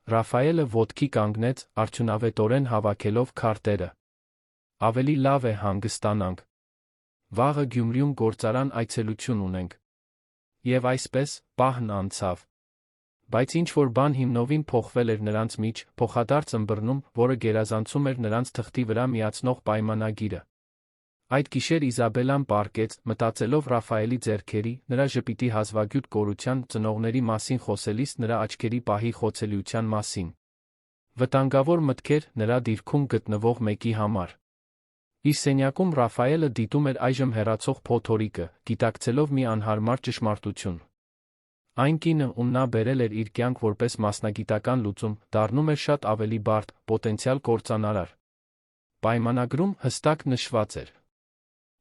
Ռաֆայելը ոտքի կանգնեց, արդյունավետորեն հավաքելով քարտերը։ Ավելի լավ է հանգստանանք։ Վաղը Գյումրիում գործարան այցելություն ունենք։ Եվ այսպես, պահն անցավ։ Բայց ինչ-որ բան հիմնովին փոխվել էր նրանց միջ, փոխադարձ ըմբռնում, որը գերազանցում էր նրանց թղթի վրա միացնող պայմանագիրը։ Այդ գիշեր Իզաբելան պառկեց, մտածելով Ռաֆայելի ձեռքերի, նրա ժպիտի հազվագյուտ կորության, ծնողների մասին խոսելիս նրա աչքերի պահի խոցելիության մասին։ Վտանգավոր մտքեր նրա դիրքում գտնվող մեկի համար։ Իր սենյակում Ռաֆայելը դիտում էր այժմ հեռացող փոթորիկը, գիտակցելով մի անհարմար ճշմարտություն։ Այն կինը, ում նա բերել էր իր կյանք որպես մասնագիտական լուծում, դառնում էր շատ ավելի բարդ, պոտենցիալ կործանարար։ Պայմանագրում հստակ նշված էր.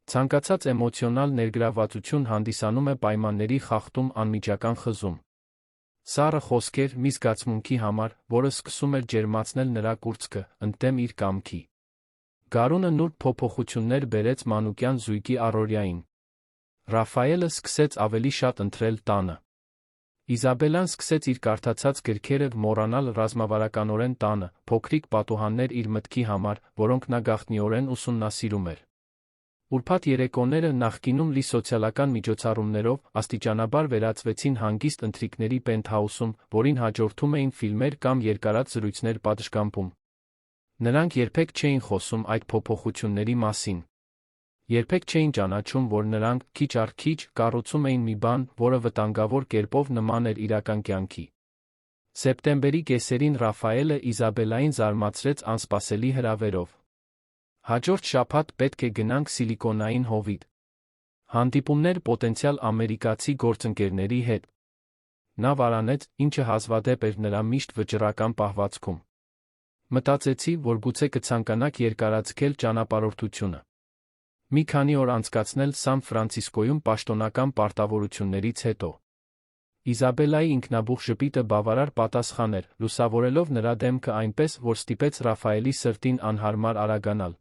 ցանկացած էմոցիոնալ ներգրավվածություն հանդիսանում է պայմանների խախտում անմիջական խզում։ Սառը խոսքեր մի զգացմունքի համար, որը սկսում էր ջերմացնել նրա կուրծքը, ընդդեմ իր կամքի։ Գարունը նուրբ փոփոխություններ բերեց մանուկյան զույգի առօրյային։ Ռաֆայելը սկսեց ավելի շատ ընթրել տանը։ Իզաբելան սկսեց իր կարդացած գրքերը մոռանալ ռազմավարականորեն տանը, փոքրիկ պատուհաններ իր մտքի համար, որոնք նա գաղտնիորեն ուսումնասիրում էր։ Ուրբաթ երեկոները նախկինում լի սոցիալական միջոցառումներով աստիճանաբար վերածվեցին հանգիստ ընթրիքների պենթհաուսում, որին հաջորդում էին ֆիլմեր կամ երկարած զրույցներ պատշգամբում։ Նրանք երբեք չէին խոսում այդ փոփոխությունների մասին։ Երբեք չէին ճանաչում, որ նրանք, քիչ առ քիչ, կառուցում էին մի բան, որը վտանգավոր կերպով նման էր իրական կյանքի։ Սեպտեմբերի կեսերին Ռաֆայելը Իզաբելային զարմացրեց անսպասելի հրավերով։ Հաջորդ շաբաթ պետք է գնանք Սիլիկոնային հովիտ։ Հանդիպումներ պոտենցիալ ամերիկացի գործընկերների հետ։ Նա վարանեց, ինչը հազվադեպ էր նրա միշտ վճռական պահվածքում։ Մտածեցի, որ գուցե կցանկանաք երկարաձգել ճանապարհորդությունը։ Մի քանի օր անցկացնել Սան Ֆրանցիսկոյում պաշտոնական պարտավորություններից հետո։ Իզաբելայի ինքնաբուխ ժպիտը բավարար պատասխան էր, լուսավորելով նրա դեմքը այնպես, որ ստիպեց Ռաֆայելի սրտին անհարմար արագանալ։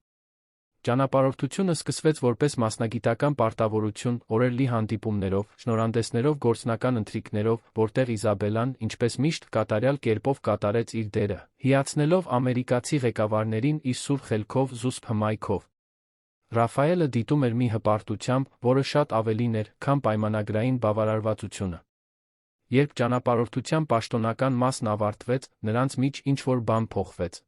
Ճանապարհորդությունը սկսվեց որպես մասնագիտական պարտավորություն, օրերլի հանդիպումներով, շնորհանդեսներով, գործնական ընթրիքներով, որտեղ Իզաբելան, ինչպես միշտ, կատարյալ կերպով կատարեց իր դերը, հիացնելով ամերիկացի ղեկավարներին իր սուր խելքով, զուսպ հմայքով։ Ռաֆայելը դիտում էր մի հպարտությամբ, որը շատ ավելին էր, քան պայմանագրային բավարարվածությունը։ Երբ ճանապարհորդության պաշտոնական մասն ավարտվեց, նրանց միջ ինչ-որ բան փոխվեց։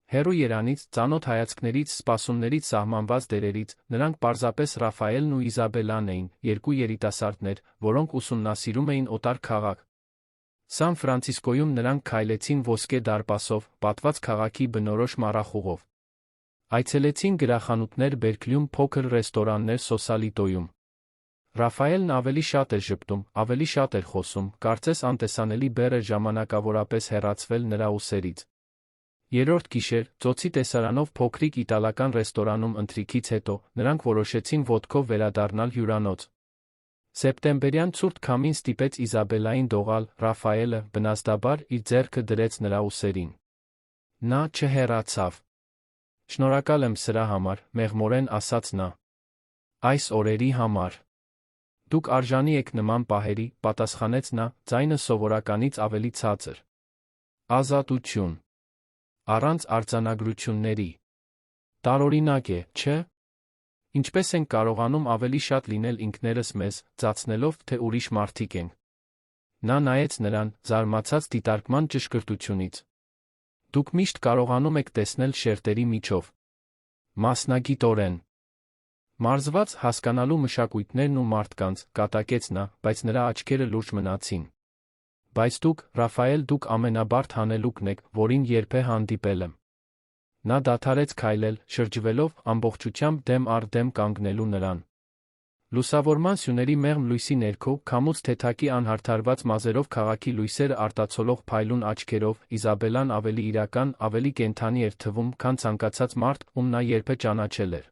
Հեռու երանից, ծանոթ հայացքներից, սպասումներից սահմանված դերերից, նրանք պարզապես Ռաֆայելն ու Իզաբելան էին, երկու երիտասարդներ, որոնք ուսումնասիրում էին օտար քաղաք։ Սան Ֆրանցիսկոյում նրանք քայլեցին ոսկե դարպասով, պատված քաղաքի բնորոշ մառախուղով։ Այցելեցին գրախանութներ Բերքլիում, փոքր ռեստորաններ Սոսալիտոյում։ Ռաֆայելն ավելի շատ էր ժպտում, ավելի շատ էր խոսում, կարծես անտեսանելի բեռ էր ժամանակավորապես հեռացվել նրա ուսերից։ Երրորդ գիշեր, ծոցի տեսարանով փոքրիկ իտալական ռեստորանում ընթրիքից հետո, նրանք որոշեցին ոտքով վերադառնալ հյուրանոց։ Սեպտեմբերյան ցուրտ քամին ստիպեց Իզաբելային դողալ, Ռաֆայելը, բնազդաբար, իր ձեռքը դրեց նրա ուսերին։ Նա չհեռացավ։ Շնորհակալ եմ սրա համար, մեղմորեն ասաց նա։ Այս օրերի համար։ Դուք արժանի եք նման պահերի, պատասխանեց նա, ձայնը սովորականից ավելի ցածր։ Ազատություն։ Առանց արձանագրությունների։ Տարօրինակ է, չէ՞։ Ինչպես ենք կարողանում ավելի շատ լինել ինքներս մեզ, ծածնելով, թե ուրիշ մարդիկ ենք։ Նա նայեց նրան, զարմացած դիտարկման ճշգրտությունից։ Դուք միշտ կարողանում եք տեսնել շերտերի միջով։ Մասնագիտորեն։ Մարզված հասկանալու մշակույթներն ու մարդկանց, կատակեց նա, բայց նրա աչքերը լուրջ մնացին։ Բայց դուք, Ռաֆայել, դուք ամենաբարդ հանելուկն եք, որին երբե հանդիպել եմ։ Նա դադարեց քայլել, շրջվելով, ամբողջությամբ դեմ առ դեմ կանգնելու նրան։ Լուսավորման սյուների մեղմ լույսի ներքո, քամուց թեթակի անհարդարված մազերով քաղաքի լույսերը արտացոլող փայլուն աչքերով, Իզաբելան ավելի իրական, ավելի կենդանի էր թվում, քան ցանկացած մարդ, ում նա երբե ճանաչել էր։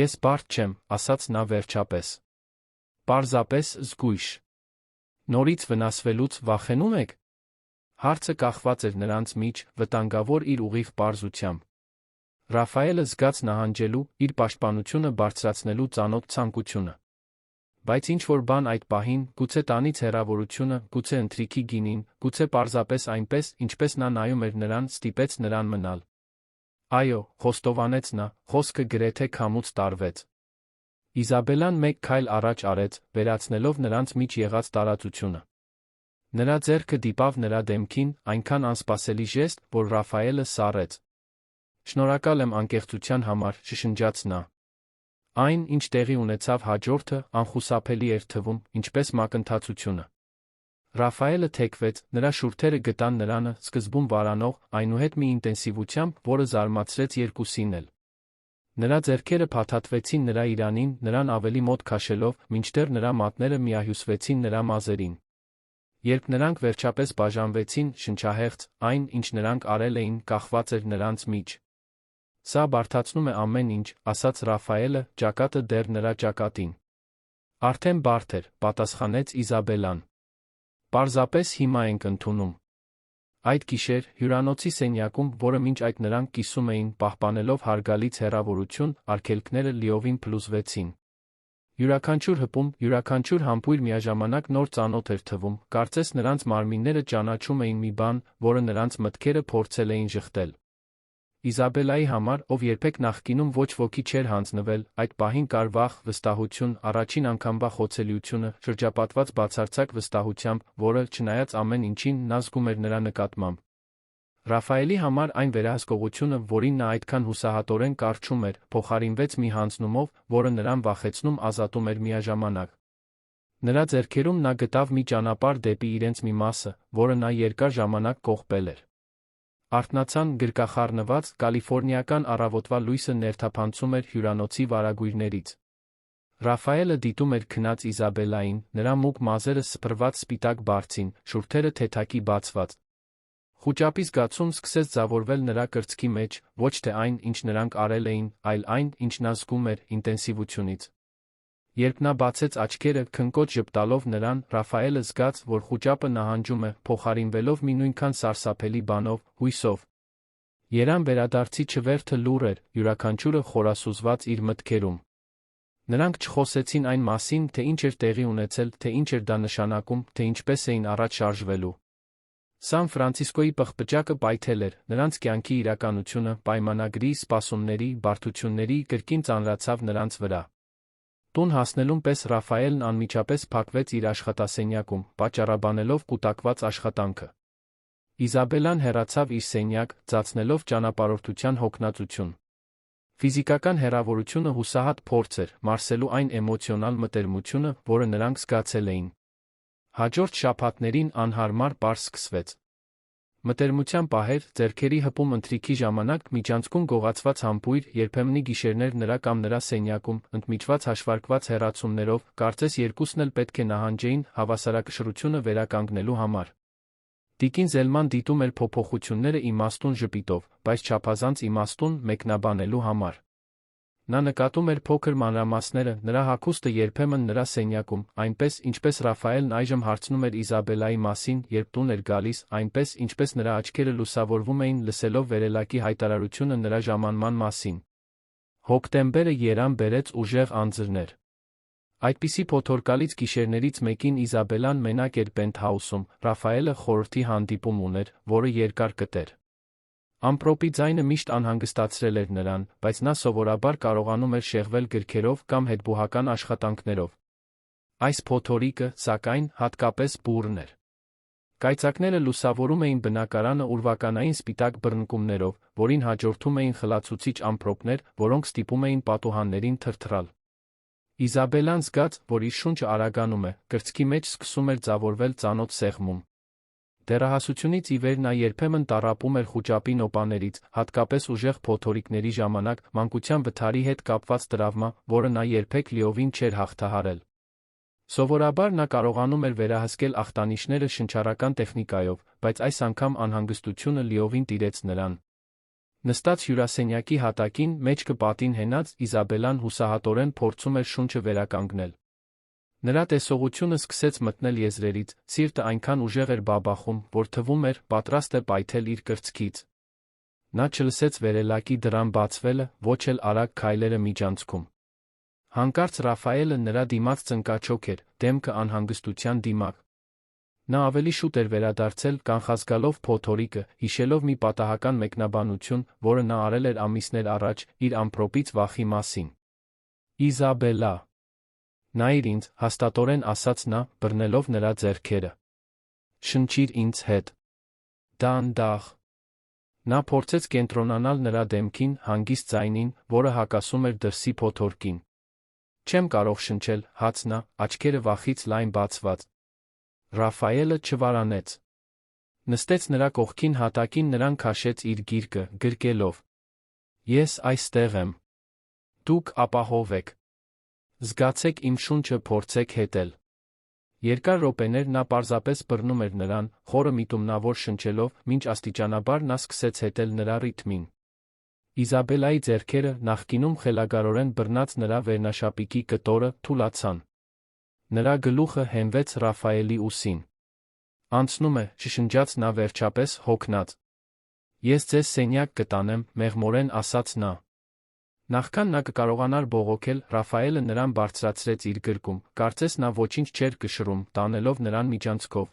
Ես բարդ չեմ, ասաց նա վերջապես։ Պարզապես զգույշ։ Նորից վնասվելուց վախենում եք։ Հարցը կախված էր նրանց միջ, վտանգավոր իր ուղիղ պարզությամբ։ Ռաֆայելը զգաց նահանջելու, իր պաշտպանությունը բարձրացնելու ծանոթ ցանկությունը։ Բայց ինչ-որ բան այդ պահին, գուցե տանից հեռավորությունը, գուցե ընթրիքի գինին, գուցե պարզապես այնպես, ինչպես նա նայում էր նրան, ստիպեց նրան մնալ։ Այո, խոստովանեց նա, խոսքը գրեթե քամուց տարվեց։ Իզաբելան մեկ քայլ առաջ արեց, վերացնելով նրանց միջ եղած տարածությունը։ Նրա ձեռքը դիպավ նրա դեմքին, այնքան անսպասելի ժեստ, որ Ռաֆայելը սառեց։ Շնորհակալ եմ անկեղծության համար, շշնջաց նա։ Այն, ինչ տեղի ունեցավ հաջորդը, անխուսափելի էր թվում, ինչպես մակընթացությունը։ Ռաֆայելը թեքվեց, նրա շուրթերը գտան նրանը, սկզբում վարանող, այնուհետ մի ինտենսիվությամբ, որը զարմացրեց երկուսին էլ։ Նրա ձեռքերը փաթաթվեցին նրա իրանին, նրան ավելի մոտ քաշելով, մինչդեռ նրա մատները միահյուսվեցին նրա մազերին։ Երբ նրանք վերջապես բաժանվեցին, շնչահեղձ, այն, ինչ նրանք արել էին, կախված էր նրանց միջ։ Սա բարդացնում է ամեն ինչ, ասաց Ռաֆայելը, ճակատը դեռ նրա ճակատին։ Արդեն բարդ էր, պատասխանեց Իզաբելան։ Պարզապես հիմա ենք ընդունում։ Այդ գիշեր, հյուրանոցի սենյակում, որը մինչ այդ նրանք կիսում էին, պահպանելով հարգալից հեռավորություն, արգելքները լիովին փլուզվեցին։ Յուրաքանչյուր հպում, յուրաքանչյուր համբույր միաժամանակ նոր ծանոթ էր թվում, կարծես նրանց մարմինները ճանաչում էին մի բան, որը նրանց մտքերը փորձել էին ժխտել։ Իզաբելայի համար, ով երբեք նախկինում ոչ ոքի չէր հանձնվել, այդ պահին կար վախ, վստահություն, առաջին անգամվա խոցելիությունը, շրջապատված բացարձակ վստահությամբ, որը, չնայած ամեն ինչին, նա զգում էր նրա նկատմամբ։ Ռաֆայելի համար այն վերահսկողությունը, որին նա այդքան հուսահատորեն կառչում էր, փոխարինվեց մի հանձնումով, որը նրան վախեցնում ազատում էր միաժամանակ։ Նրա ձեռքերում նա գտավ մի ճանապարհ դեպի իրենց մի մասը, որը նա երկար ժամանակ կողպել էր։ Արթնացան գրկախառնված, կալիֆոռնիական առավոտվա լույսը ներթափանցում էր հյուրանոցի վարագույրներից։ Ռաֆայելը դիտում էր քնած Իզաբելային, նրա մուգ մազերը սփռված սպիտակ բարձին, շուրթերը թեթակի բացված։ Խուճապի զգացում սկսեց ձավորվել նրա կրծքի մեջ, ոչ թե այն, ինչ նրանք արել էին, այլ այն, ինչ նա զգում էր, ինտենսիվությունից։ Երբ նա բացեց աչքերը, քնկոտ ժպտալով նրան, Ռաֆայելը զգաց, որ խուճապը նահանջում է, փոխարինվելով մի նույնքան սարսափելի բանով, հույսով։ Երան վերադարձի չվերթը լուռ էր, յուրաքանչյուրը խորասուզված իր մտքերում։ Նրանք չխոսեցին այն մասին, թե ինչ էր տեղի ունեցել, թե ինչ էր դա նշանակում, թե ինչպես էին առաջ շարժվելու։ Սան Ֆրանցիսկոյի պղպջակը պայթել էր, նրանց կյանքի իրականությունը, պայմանագրի, սպասումների, բարդությունների կրկին ծանրացավ նրանց վրա։ Տուն հասնելուն պես Ռաֆայելն անմիջապես փակվեց իր աշխատասենյակում, պատճառաբանելով կուտակված աշխատանքը։ Իզաբելան հեռացավ իր սենյակ, ծածնելով ճանապարհորդության հոգնածություն։ Ֆիզիկական հեռավորությունը հուսահատ փորձ էր, մարսելու այն էմոցիոնալ մտերմությունը, որը նրանք զգացել էին։ Հաջորդ շաբաթներին անհարմար պարզ սկսվեց։ Մտերմության պահեր, ձեռքերի հպում ընթրիքի ժամանակ միջանցքում գողացված համբույր, երբեմնի գիշերներ նրա կամ նրա սենյակում, ընդմիջված հաշվարկված հեռացումներով, կարծես երկուսն էլ պետք է նահանջեին հավասարակշռությունը վերականգնելու համար։ Տիկին Զելման դիտում էր փոփոխությունները իմաստուն ժպիտով, բայց չափազանց իմաստուն մեկնաբանելու համար։ Նա նկատում էր փոքր մանրամասները, նրա հագուստը երբեմն նրա սենյակում, այնպես, ինչպես Ռաֆայելն այժմ հարցնում էր Իզաբելայի մասին, երբ տուն էր գալիս, այնպես, ինչպես նրա աչքերը լուսավորվում էին լսելով վերելակի հայտարարությունը նրա ժամանման մասին։ Հոկտեմբերը երան բերեց ուժեղ անձրներ։ Այդպիսի փոթորկալից գիշերներից մեկին Իզաբելան մենակ էր պենթհաուսում, Ռաֆայելը խորհրդի հանդիպում ուներ, որը երկար կտեր։ Ամպրոպի ձայնը միշտ անհանգստացրել էր նրան, բայց նա սովորաբար կարողանում էր շեղվել գրքերով կամ հետբուհական աշխատանքներով։ Այս փոթորիկը, սակայն, հատկապես բուռն էր։ Կայծակները լուսավորում էին բնակարանը ուրվականային սպիտակ բռնկումներով, որին հաջորդում էին խլացուցիչ ամպրոպներ, որոնք ստիպում էին պատուհաններին թրթռալ։ Իզաբելան զգաց, որ իր շունչը արագանում է, կրծքի մեջ սկսում էր ձավորվել ծանոթ սեղմում։ Դեռահասությունից ի վեր նա երբեմն տառապում էր խուճապի նոպաներից, հատկապես ուժեղ փոթորիկների ժամանակ, մանկության վթարի հետ կապված տրավմա, որը նա երբեք լիովին չէր հաղթահարել։ Սովորաբար նա կարողանում էր վերահսկել ախտանիշները շնչառական տեխնիկայով, բայց այս անգամ անհանգստությունը լիովին տիրեց նրան։ Նստած հյուրասենյակի հատակին, մեջքը պատին հենած, Իզաբելան հուսահատորեն փորձում էր շունչը վերականգնել։ Նրա տեսողությունը սկսեց մտնել եզրերից, սիրտը այնքան ուժեղ էր բաբախում, որ թվում էր, պատրաստ է պայթել իր կրծքից։ Նա չլսեց վերելակի դռան բացվելը, ոչ էլ արագ քայլերը միջանցքում։ Հանկարծ Ռաֆայելը նրա դիմաց ծնկաչոք էր, դեմքը անհանգստության դիմակ։ Նա ավելի շուտ էր վերադարձել, կանխազգալով փոթորիկը, հիշելով մի պատահական մեկնաբանություն, որը նա արել էր ամիսներ առաջ, իր ամպրոպից վախի մասին։ Իզաբելա, նայիր ինձ, հաստատորեն ասաց նա, բռնելով նրա ձեռքերը։ Շնչիր ինձ հետ։ Դանդաղ։ Նա փորձեց կենտրոնանալ նրա դեմքին, հանգիստ ձայնին, որը հակասում էր դրսի փոթորկին։ Չեմ կարող շնչել, հաց նա, աչքերը վախից լայն բացված։ Ռաֆայելը չվարանեց։ Նստեց նրա կողքին հատակին, նրան քաշեց իր գիրկը, գրկելով։ Ես այստեղ եմ։ Դուք ապահով եք։ Զգացեք իմ շունչը, փորձեք հետել։ Երկար րոպեներ նա պարզապես բռնում էր նրան, խորը միտումնավոր շնչելով, մինչ աստիճանաբար նա սկսեց հետել նրա ռիթմին։ Իզաբելայի ձեռքերը, նախկինում խելագարորեն բռնած նրա վերնաշապիկի կտորը, թուլացան։ Նրա գլուխը հենվեց Ռաֆայելի ուսին։ Անցնում է, շշնջաց նա վերջապես, հոգնած։ Ես ձեզ սենյակ կտանեմ, մեղմորեն ասաց նա։ Նախքան նա կկարողանար բողոքել, Ռաֆայելը նրան բարձրացրեց իր գրկում, կարծես նա ոչինչ չէր կշռում, տանելով նրան միջանցքով։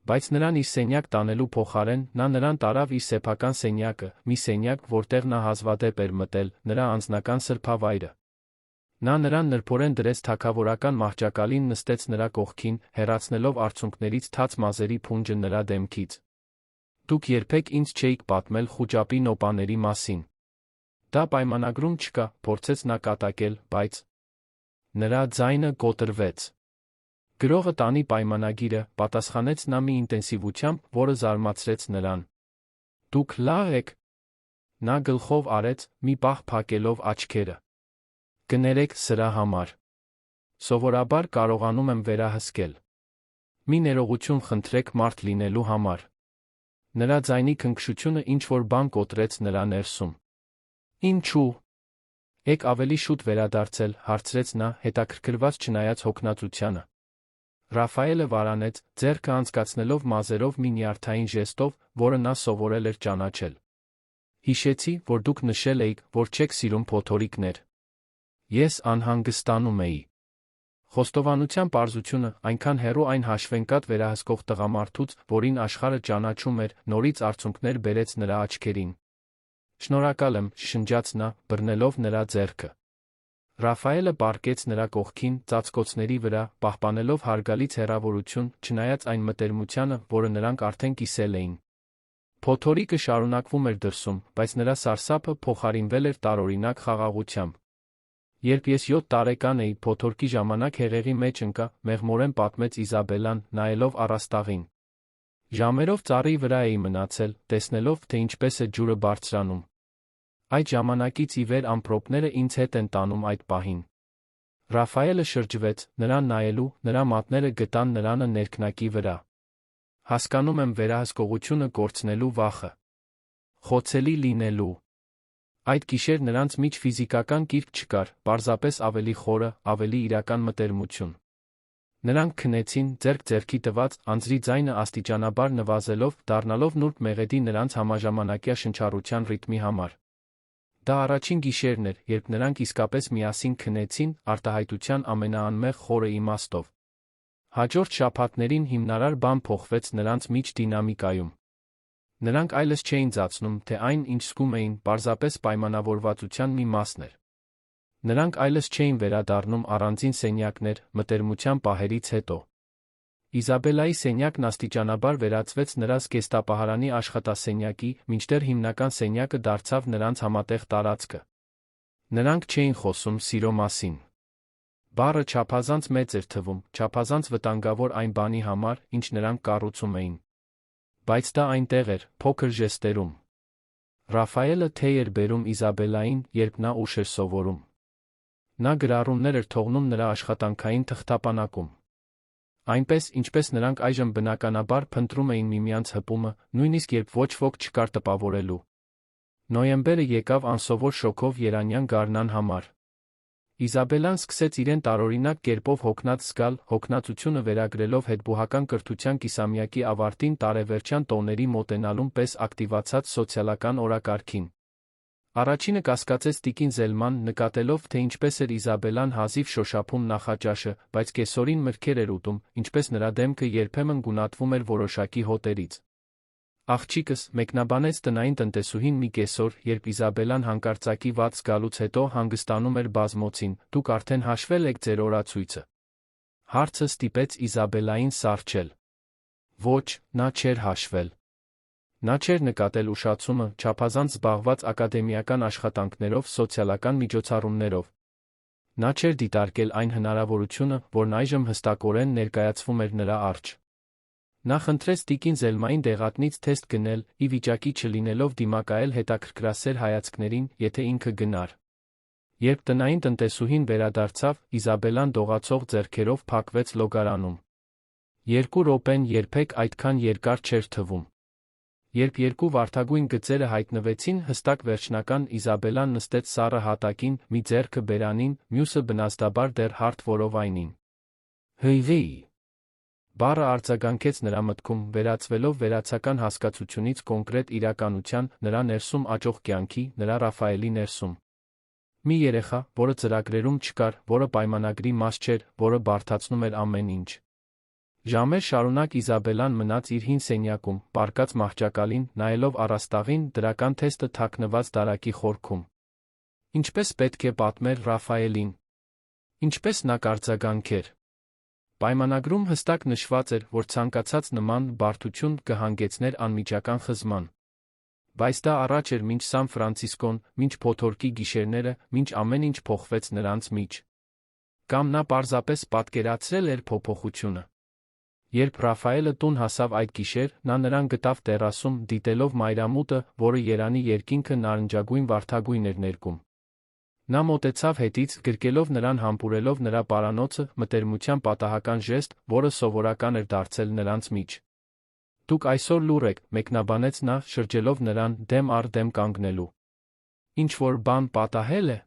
Բայց նրան իր սենյակ տանելու փոխարեն, նա նրան տարավ իր սեփական սենյակը, մի սենյակ, որտեղ նա հազվադեպ էր մտել, նրա անձնական սրբավայրը։ Նա նրան նրբորեն դրեց թագավորական մահճակալին, նստեց նրա կողքին, հեռացնելով արցունքներից թաց մազերի փունջը նրա դեմքից։ Դուք երբեք ինձ չէիք պատմել խուճապի նոպաների մասին։ Դա պայմանագրում չկա, փորձեց նա կատակել, բայց… Նրա ձայնը կոտրվեց։ Գրողը տանի պայմանագիրը, պատասխանեց նա մի ինտենսիվությամբ, որը զարմացրեց նրան։ Դուք լավ եք։ Նա գլխով արեց, մի պահ փակելով աչքերը։ Կներեք սրա համար։ Սովորաբար կարողանում եմ վերահսկել։ Մի ներողություն խնդրեք մարդ լինելու համար։ Նրա ձայնի քնքշությունը ինչ-որ բան կոտրեց նրա ներսում։ Ինչու՞։ Եք ավելի շուտ վերադարձել, հարցրեց նա, հետաքրքրված չնայած հոգնածությանը։ Ռաֆայելը վարանեց, ձեռքը անցկացնելով մազերով մի նյարդային ժեստով, որը նա սովորել էր ճանաչել։ Հիշեցի, որ դուք նշել էիք, որ չեք սիրում փոթորիկներ։ Ես անհանգստանում էի։ Խոստովանության պարզությունը, այնքան հեռու այն հաշվենկատ վերահսկող տղամարդուց, որին աշխարհը ճանաչում էր, նորից արցունքներ բերեց նրա աչքերին։ Շնորհակալ եմ, շշնջաց նա, բռնելով նրա ձեռքը։ Ռաֆայելը պառկեց նրա կողքին, ծածկոցների վրա, պահպանելով հարգալից հեռավորություն, չնայած այն մտերմությանը, որը նրանք արդեն կիսել էին։ Փոթորիկը շարունակվում էր դրսում, բայց նրա սարսափը փոխարինվել էր տարօրինակ խաղաղությամբ։ Երբ ես 7 տարեկան էի, փոթորկի ժամանակ հեղեղի մեջ ընկա, մեղմորեն պատմեց Իզաբելան, նայելով առաստաղին։ Ժամերով ծառի վրա էի մնացել, տեսնելով, թե ինչպես է ջուրը բարձրանում։ Այդ ժամանակից ի վեր ամպրոպները ինձ հետ են տանում այդ պահին։ Ռաֆայելը շրջվեց, նրան նայելու, նրա մատները գտան նրանը ներքնակի վրա։ Հասկանում եմ վերահսկողությունը կորցնելու վախը։ Խոցելի լինելու։ Այդ գիշեր նրանց միջ ֆիզիկական կիրք չկար, պարզապես ավելի խորը, ավելի իրական մտերմություն։ Նրանք քնեցին, ձեռք ձեռքի տված, անձրի ձայնը աստիճանաբար նվազելով, դառնալով նուրբ մեղեդի նրանց համաժամանակյա շնչառության ռիթմի համար։ Դա առաջին գիշերն էր, երբ նրանք իսկապես միասին քնեցին, արտահայտության ամենաանմեղ խորը իմաստով։ Հաջորդ շաբաթներին հիմնարար բան փոխվեց նրանց միջ դինամիկայում։ Նրանք այլս չէին ծածնում, թե այն, ինչ զգում էին, պարզապես պայմանավորվածության մի մասն էր։ Նրանք այլս չէին վերադառնում առանձին սենյակներ, մտերմության պահերից հետո։ Իզաբելայի սենյակն աստիճանաբար վերածվեց նրա զգեստապահարանի աշխատասենյակի, մինչդեռ հիմնական սենյակը դարձավ նրանց համատեղ տարածքը։ Նրանք չէին խոսում սիրո մասին։ Բառը չափազանց մեծ էր թվում, չափազանց վտանգավոր այն բանի համար, ինչ նրանք կառուցում էին։ Բայց դա այնտեղ էր, փոքր ժեստերում։ Ռաֆայելը թեյ էր բերում Իզաբելային, երբ նա ուշ էր սովորում։ Նա գրառումներ էր թողնում նրա աշխատանքային թղթապանակում։ Այնպես, ինչպես նրանք այժմ բնականաբար փնտրում էին միմյանց հպումը, նույնիսկ երբ ոչ ոք չկար տպավորելու։ Նոյեմբերը եկավ անսովոր շոգով երանյան գարնան համար։ Իզաբելան սկսեց իրեն տարօրինակ կերպով հոգնած զգալ, հոգնածությունը վերագրելով հետբուհական կրթության կիսամյակի ավարտին տարեվերջյան տոների մոտենալուն պես ակտիվացած սոցիալական օրակարգին։ Առաջինը կասկածեց տիկին Զելման, նկատելով, թե ինչպես էր Իզաբելան հազիվ շոշափում նախաճաշը, բայց կեսօրին մրգեր էր ուտում, ինչպես նրա դեմքը երբեմն գունատվում էր որոշակի հոտերից։ Աղջիկս, մեկնաբանեց տնային տնտեսուհին մի կեսօր, երբ Իզաբելան հանկարծակի վատ զգալուց հետո հանգստանում էր բազմոցին, դուք արդեն հաշվել եք ձեր օրացույցը։ Հարցը ստիպեց Իզաբելային սառչել։ Ոչ, նա չէր հաշվել։ Նա չէր նկատել ուշացումը, չափազանց զբաղված ակադեմիական աշխատանքներով, սոցիալական միջոցառումներով։ Նա չէր դիտարկել այն հնարավորությունը, որն այժմ հստակորեն ներկայացվում էր նրա առջ։ Նա խնդրեց տիկին Զելմային դեղատնից թեստ գնել, ի վիճակի չլինելով դիմակայել հետաքրքրասեր հայացքներին, եթե ինքը գնար։ Երբ տնային տնտեսուհին վերադարձավ, Իզաբելան դողացող ձեռքերով փակվեց լոգարանում։ 2 րոպեն երբեք այդքան երկար չէր թվում։ Երբ երկու վարդագույն գծերը հայտնվեցին, հստակ վերջնական, Իզաբելան նստեց սառը հատակին, մի ձեռքը բերանին, մյուսը բնազդաբար դեռ հարթ որովայնին։ Հըյվի։ Բառը արձագանքեց նրա մտքում, վերածվելով վերացական հասկացությունից կոնկրետ իրականության, նրա ներսում աճող կյանքի, նրա Ռաֆայելի ներսում։ Մի երեխա, որը ծրագրերում չկար, որը պայմանագրի մաս չէր, որը բարդացնում էր ամեն ինչ։ Ժամեր շարունակ Իզաբելան մնաց իր հին սենյակում, պառկած մահճակալին, նայելով առաստաղին, դրական թեստը թաքնված դարակի խորքում։ Ինչպես պետք է պատմեր Ռաֆայելին։ Ինչպես նա կարձագանքեր։ Պայմանագրում հստակ նշված էր, որ ցանկացած նման բարդություն կհանգեցներ անմիջական խզման։ Բայց դա առաջ էր մինչ Սան Ֆրանցիսկոն, մինչ փոթորկի գիշերները, մինչ ամեն ինչ փոխվեց նրանց միջ։ Կամ նա պարզապես պատկերացրել էր փոփոխությունը։ Երբ Ռաֆայելը տուն հասավ այդ գիշեր, նա նրան գտավ տերասում, դիտելով մայրամուտը, որը երանի երկինքը նարնջագույն վարդագույն էր ներկում։ Նա մոտեցավ հետից, գրկելով նրան համբուրելով նրա պարանոցը, մտերմության պատահական ժեստ, որը սովորական էր դարձել նրանց միջ։ Դուք այսօր լուռ եք, մեկնաբանեց նա, շրջելով նրան, դեմ առ դեմ կանգնելու։ Ինչ-որ բան պատահել է։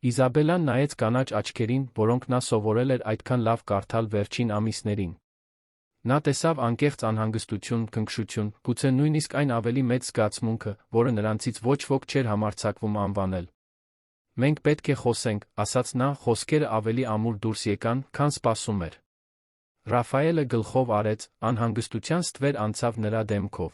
Իզաբելան նայեց կանաչ աչքերին, որոնք նա սովորել էր այդքան լավ կարդալ վերջին ամիսներին։ Նա տեսավ անկեղծ անհանգստություն, քնքշություն, գուցե նույնիսկ այն ավելի մեծ զգացմունքը, որը նրանցից ոչ ոք չէր համարձակվում անվանել։ Մենք պետք է խոսենք, ասաց նա, խոսքերը ավելի ամուր դուրս եկան, քան սպասում էր։ Ռաֆայելը գլխով արեց, անհանգստության ստվեր անցավ նրա դեմքով։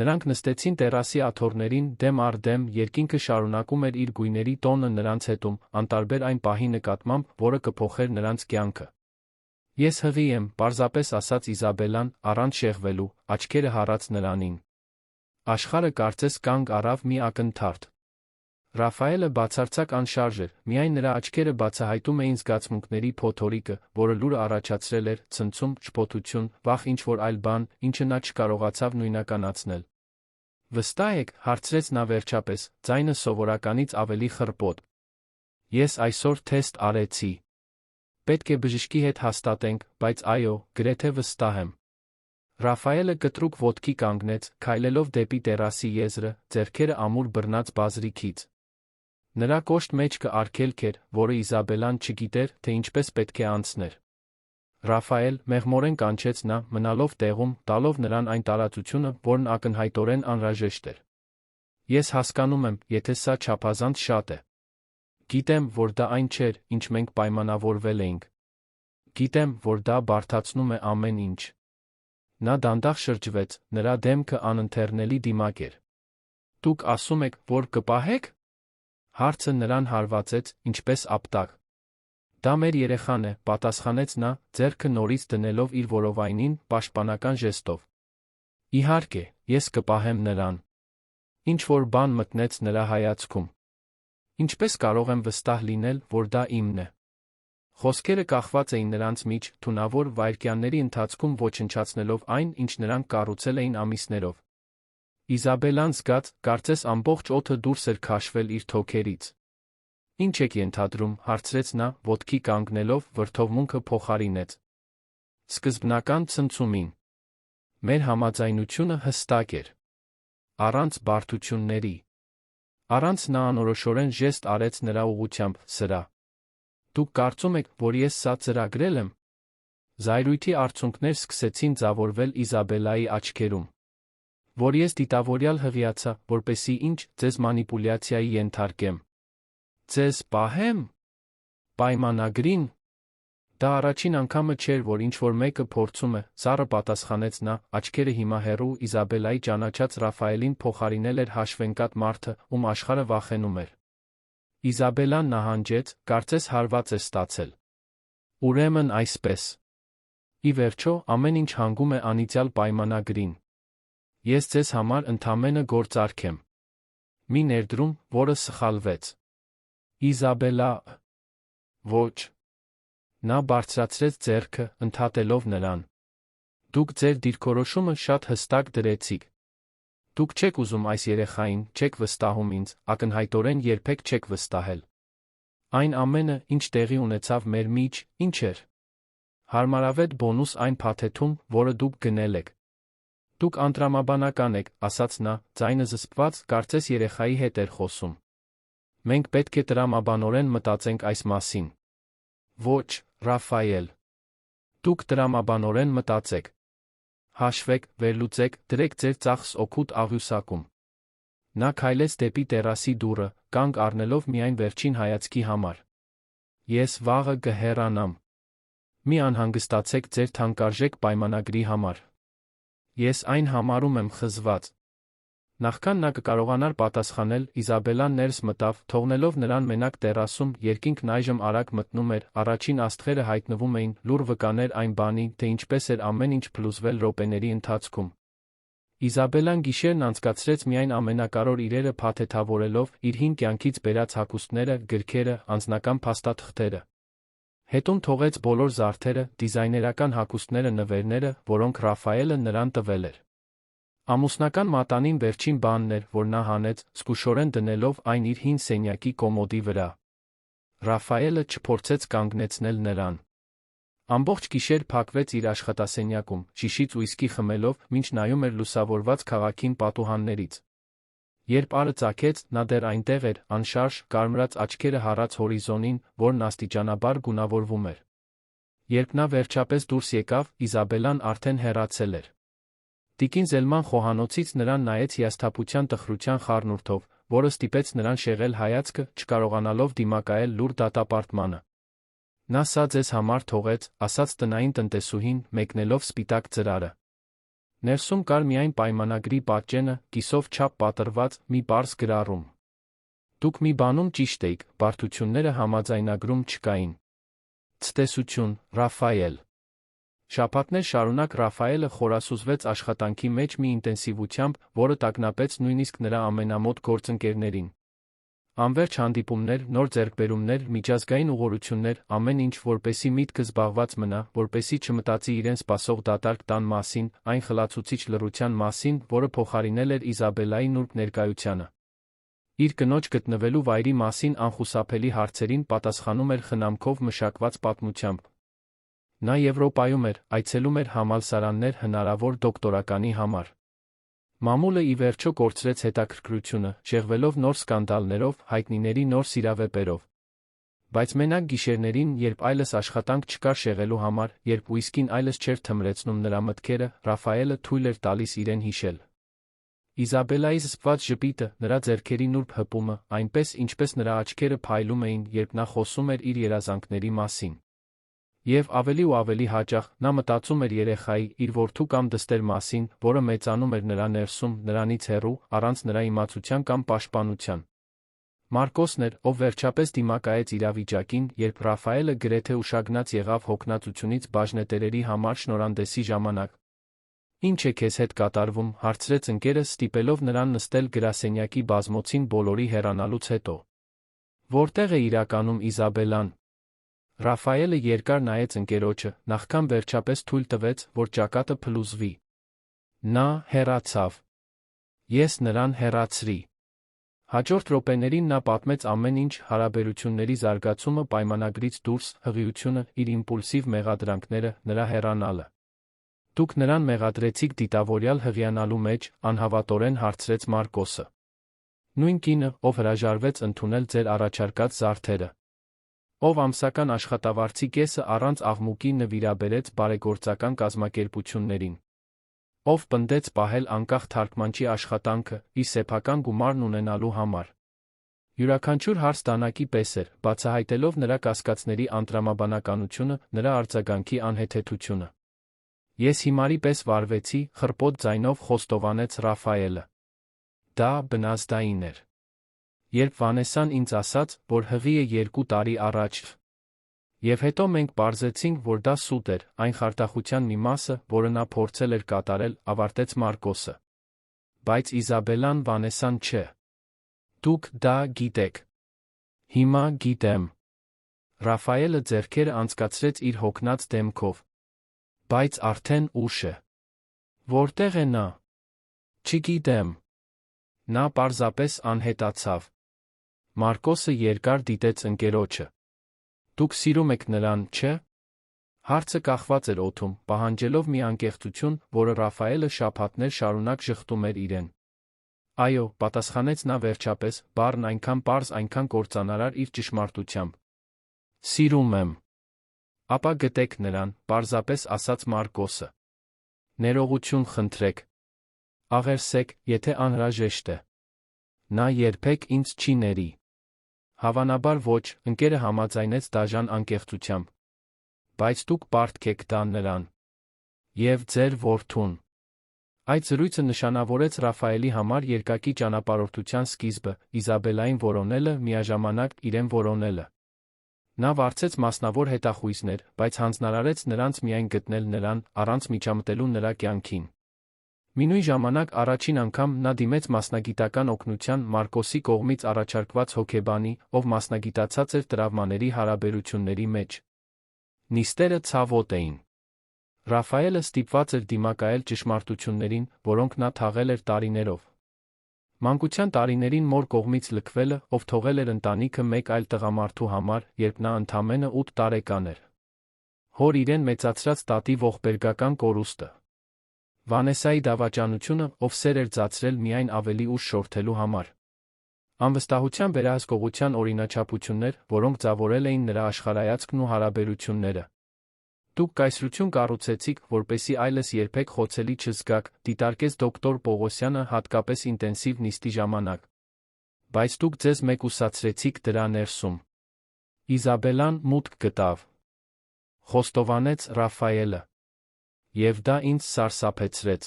Նրանք նստեցին տերասի աթոռներին, դեմ առ դեմ, երկինքը շարունակում էր իր գույների տոնը նրանց հետում, անտարբեր այն պահի նկատմամբ, որը կփոխեր նրանց կյանքը։ Ես հղի եմ, պարզապես ասաց Իզաբելան, առանց շեղվելու, աչքերը հառած նրանին։ Աշխարհը կարծես կանգ առավ մի ակնթարթ։ Ռաֆայելը բացարձակ անշարժ էր, միայն նրա աչքերը բացահայտում էին զգացմունքների փոթորիկը, որը լուրը առաջացրել էր, ցնցում, շփոթություն, վախ ինչ-որ այլ բան, ինչը նա չկարողացավ նույնականացնել։ Վստահ եք, հարցրեց նա վերջապես, ձայնը սովորականից ավելի խռպոտ։ Ես այսօր թեստ արեցի։ Պետք է բժշկի հետ հաստատենք, բայց այո, գրեթե վստահ եմ։ Ռաֆայելը կտրուկ ոտքի կանգնեց, քայլելով դեպի տերասի եզրը, ձեռքերը ամուր բռնած բազրիքից։ Նրա կոշտ մեջքը արգելք էր, որը Իզաբելան չգիտեր, թե ինչպես պետք է անցներ։ Ռաֆայել, մեղմորեն կանչեց նա, մնալով տեղում, տալով նրան այն տարածությունը, որն ակնհայտորեն անհրաժեշտ էր։ Ես հասկանում եմ, եթե սա չափազանց շատ է։ Գիտեմ, որ դա այն չէր, ինչ մենք պայմանավորվել էինք։ Գիտեմ, որ դա բարդացնում է ամեն ինչ։ Նա դանդաղ շրջվեց, նրա դեմքը անընթեռնելի դիմակ էր։ Դուք ասում եք, որ կպահեք։ Հարցը նրան հարվածեց, ինչպես ապտակ։ Դա մեր երեխան է, պատասխանեց նա, ձեռքը նորից դնելով իր որովայնին, պաշտպանական ժեստով։ Իհարկե, ես կպահեմ նրան։ Ինչ-որ բան մտնեց նրա հայացքում։ Ինչպես կարող եմ վստահ լինել, որ դա իմն է։ Խոսքերը կախված էին նրանց միջ, թունավոր վայրկյանների ընթացքում ոչնչացնելով այն, ինչ նրանք կառուցել էին ամիսներով։ Իզաբելան զգաց, կարծես ամբողջ օդը դուրս էր քաշվել իր թոքերից։ Ինչ եք ենթադրում, հարցրեց նա, ոտքի կանգնելով, վրդովմունքը փոխարինեց։ Սկզբնական ցնցումին։ Մեր համաձայնությունը հստակ էր։ Առանց բարդությունների։ Առանց նա անորոշորեն ժեստ արեց նրա ուղղությամբ, սրա։ Դուք կարծում եք, որ ես սա ծրագրել եմ։ Զայրույթի արցունքներ սկսեցին ձավորվել Իզաբելայի աչքերում։ Որ ես դիտավորյալ հղիացա, որպեսզի ինչ, ձեզ մանիպուլյացիայի ենթարկեմ։ Ձեզ պահեմ։ Պայմանագրին։ Դա առաջին անգամը չէր, որ ինչ-որ մեկը փորձում է, սառը պատասխանեց նա, աչքերը հիմա հեռու Իզաբելայի ճանաչած Ռաֆայելին փոխարինել էր հաշվենկատ մարդը, ում աշխարհը վախենում էր։ Իզաբելան նահանջեց, կարծես հարված է ստացել։ Ուրեմն այսպես։ Ի վերջո, ամեն ինչ հանգում է անիծյալ պայմանագրին։ Ես ձեզ համար ընդամենը գործարք եմ։ Մի ներդրում, որը սխալվեց։ Իզաբելա… Ոչ։ Նա բարձրացրեց ձեռքը, ընդհատելով նրան։ Դուք ձեր դիրքորոշումը շատ հստակ դրեցիք։ Դուք չեք ուզում այս երեխային, չեք վստահում ինձ, ակնհայտորեն երբեք չեք վստահել։ Այն ամենը, ինչ տեղի ունեցավ մեր միջ, ինչ էր։ Հարմարավետ բոնուս այն փաթեթում, որը դուք գնել եք։ Դուք անտրամաբանական եք, ասաց նա, ձայնը զսպված, կարծես երեխայի հետ էր խոսում։ Մենք պետք է տրամաբանորեն մտածենք այս մասին։ Ոչ, Ռաֆայել։ Դուք տրամաբանորեն մտածեք։ Հաշվեք, վերլուծեք, դրեք ձեր ծախս օգուտ աղյուսակում։ Նա քայլեց դեպի տերասի դուռը, կանգ առնելով միայն վերջին հայացքի համար։ Ես վաղը կհեռանամ։ Մի անհանգստացեք ձեր թանկարժեք պայմանագրի համար։ Ես այն համարում եմ խզված։ Նախքան նա կկարողանար պատասխանել, Իզաբելան ներս մտավ, թողնելով նրան մենակ տերասում, երկինքն այժմ արագ մթնում էր, առաջին աստղերը հայտնվում էին, լուր վկաներ այն բանի, թե ինչպես էր ամեն ինչ փլուզվել րոպեների ընթացքում։ Իզաբելան գիշերն անցկացրեց միայն ամենակարևոր իրերը փաթեթավորելով, իր հին կյանքից բերած հագուստները, գրքերը, անձնական փաստաթղթերը։ Հետում թողեց բոլոր զարդերը, դիզայներական հագուստները, նվերները, որոնք Ռաֆայելը նրան տվել էր։ Ամուսնական մատանին վերջին բանն էր, որ նա հանեց, զգուշորեն դնելով այն իր հին սենյակի կոմոդի վրա։ Ռաֆայելը չփորձեց կանգնեցնել նրան։ Ամբողջ գիշեր փակվեց իր աշխատասենյակում, շիշից ուիսկի խմելով, մինչ նայում էր լուսավորված քաղաքին պատուհաններից։ Երբ արը ծագեց, նա դեռ այնտեղ էր, անշարժ, կարմրած աչքերը հառած հորիզոնին, որն աստիճանաբար գունավորվում էր։ Երբ նա վերջապես դուրս եկավ, Իզաբելան արդեն հեռացել էր։ Տիկին Զելման խոհանոցից նրան նայեց հիասթափության տխրության խառնուրդով, որը ստիպեց նրան շեղել հայացքը, չկարողանալով դիմակայել լուր դատապարտմանը։ Նա սա ձեզ համար թողեց, ասաց տնային տնտեսուհին, մեկնելով սպիտակ ծրարը։ Ներսում կար միայն պայմանագրի պատճենը, կիսով չափ պատրված, մի պարզ գրառում։ Դուք մի բանում ճիշտ էիք, բարդությունները համաձայնագրում չկային։ Ցտեսություն, Ռաֆայել։ Շաբաթներ շարունակ Ռաֆայելը խորասուզվեց աշխատանքի մեջ մի ինտենսիվությամբ, որը տագնապեց նույնիսկ նրա ամենամոտ գործընկերներին։ Անվերջ հանդիպումներ, նոր ձեռքբերումներ, միջազգային ուղղորություններ, ամեն ինչ, որպեսզի միտքը զբաղված մնա, որպեսզի չմտածի իրեն սպասող դատարկ տան մասին, այն խլացուցիչ լռության մասին, որը փոխարինել էր Իզաբելայի նուրբ ներկայությանը։ Իր կնոջ գտնվելու վայրի մասին անխուսափելի հարցերին պատասխանում էր խնամքով մշակված պատմությամբ։ Նա Եվրոպայում էր, այցելում էր համալսարաններ հնարավոր դոկտորականի համար։ Մամուլը ի վերջո կորցրեց հետաքրքրությունը, շեղվելով նոր սկանդալներով, հայտնիների նոր սիրավեպերով։ Բայց մենակ գիշերներին, երբ այլս աշխատանք չկար շեղելու համար, երբ ուիսկին այլս չէր թմրեցնում նրա մտքերը, Ռաֆայելը թույլ էր տալիս իրեն հիշել։ Իզաբելայի զսպված ժպիտը, նրա ձեռքերի նուրբ հպումը, այնպես, ինչպես նրա աչքերը փայլում էին, երբ նա խոսում էր իր երազանքների մասին։ Եվ ավելի ու ավելի հաճախ, նա մտածում էր երեխայի, իր որդու կամ դստեր մասին, որը մեծանում էր նրա ներսում, նրանից հեռու, առանց նրա իմացության կամ պաշտպանության։ Մարկոսն էր, ով վերջապես դիմակայեց իրավիճակին, երբ Ռաֆայելը գրեթե ուշագնաց եղավ հոգնածությունից բաժնետերերի համար շնորհանդեսի ժամանակ։ «Ինչ է քեզ հետ կատարվում», հարցրեց ընկերը, ստիպելով նրան նստել գրասենյակի բազմոցին բոլորի հեռանալուց հետո։ «Որտեղ է իրականում Իզաբելան»։ Ռաֆայելը երկար նայեց ընկերոջը, նախքան վերջապես թույլ տվեց, որ ճակատը փլուզվի։ Նա հեռացավ։ Ես նրան հեռացրի։ Հաջորդ րոպեներին նա պատմեց ամեն ինչ, հարաբերությունների զարգացումը պայմանագրից դուրս, հղիությունը, իր իմպուլսիվ մեղադրանքները, նրա հեռանալը։ Դուք նրան մեղադրեցիք դիտավորյալ հղիանալու մեջ, անհավատորեն հարցրեց Մարկոսը։ Նույն կինը, ով հրաժարվեց ընդունել ձեր առաջարկած զարդերը։ Ով ամսական աշխատավարձի կեսը առանց աղմուկի նվիրաբերեց բարեգործական կազմակերպություններին։ Ով պնդեց պահել անկախ թարգմանչի աշխատանքը, իր սեփական գումարն ունենալու համար։ Յուրաքանչյուր հարց դանակի պես էր, բացահայտելով նրա կասկածների անտրամաբանականությունը, նրա արձագանքի անհեթեթությունը։ Ես հիմարի պես վարվեցի, խռպոտ ձայնով խոստովանեց Ռաֆայելը։ Դա բնազդային էր։ Երբ Վանեսան ինձ ասաց, որ հղի է 2 տարի առաջ։ Եվ հետո մենք պարզեցինք, որ դա սուտ էր, այն խարդախության մի մասը, որը նա փորձել էր կատարել, ավարտեց Մարկոսը։ Բայց Իզաբելան Վանեսան չէ։ Դուք դա գիտեք։ Հիմա գիտեմ։ Ռաֆայելը ձեռքերը անցկացրեց իր հոգնած դեմքով։ Բայց արդեն ուշ է։ Որտեղ է նա։ Չգիտեմ։ Նա պարզապես անհետացավ։ Մարկոսը երկար դիտեց ընկերոջը։ Դուք սիրում եք նրան, չէ՞։ Հարցը կախված էր օդում, պահանջելով մի անկեղծություն, որը Ռաֆայելը շաբաթներ շարունակ ժխտում էր իրեն։ Այո, պատասխանեց նա վերջապես, բառն այնքան պարզ, այնքան կործանարար իր ճշմարտությամբ։ Սիրում եմ։ Ապա գտեք նրան, պարզապես ասաց Մարկոսը։ Ներողություն խնդրեք։ Աղերսեք, եթե անհրաժեշտ է։ Նա երբեք ինձ չի ների։ Հավանաբար ոչ, ընկերը համաձայնեց դաժան անկեղծությամբ։ Բայց դուք պարտք եք դա նրան։ Եվ ձեր որդուն։ Այդ զրույցը նշանավորեց Ռաֆայելի համար երկակի ճանապարհորդության սկիզբը, Իզաբելային որոնելը, միաժամանակ իրեն որոնելը։ Նա վարձեց մասնավոր հետախույզներ, բայց հանձնարարեց նրանց միայն գտնել նրան, առանց միջամտելու նրա կյանքին։ Մինույն ժամանակ առաջին անգամ նա դիմեց մասնագիտական օգնության Մարկոսի կողմից առաջարկված հոգեբանի, ով մասնագիտացած էր տրավմաների հարաբերությունների մեջ։ Նիստերը ցավոտ էին։ Ռաֆայելը ստիպված էր դիմակայել ճշմարտություններին, որոնք նա թաղել էր տարիներով։ Մանկության տարիներին մոր կողմից լքվելը, ով թողել էր ընտանիքը մեկ այլ տղամարդու համար, երբ նա ընդամենը 8 տարեկան էր։ Հոր իրեն մեծացրած տատի ողբերգական կորուստը։ Վանեսայի դավաճանությունը, ով սեր էր ծածրել միայն ավելի ուշ շորթելու համար։ Անվստահության վերահսկողության օրինաչափություններ, որոնք ձավորել էին նրա աշխարհայացքն ու հարաբերությունները։ Դուք կայսրություն կառուցեցիք, որպեսզի այլս երբեք խոցելի չզգաք, դիտարկեց դոկտոր Պողոսյանը հատկապես ինտենսիվ նիստի ժամանակ։ Բայց դուք ձեզ մեկուսացրեցիք դրա ներսում։ Իզաբելան մուտք գտավ։ Խոստովանեց Ռաֆայելը։ Եվ դա ինձ սարսափեցրեց։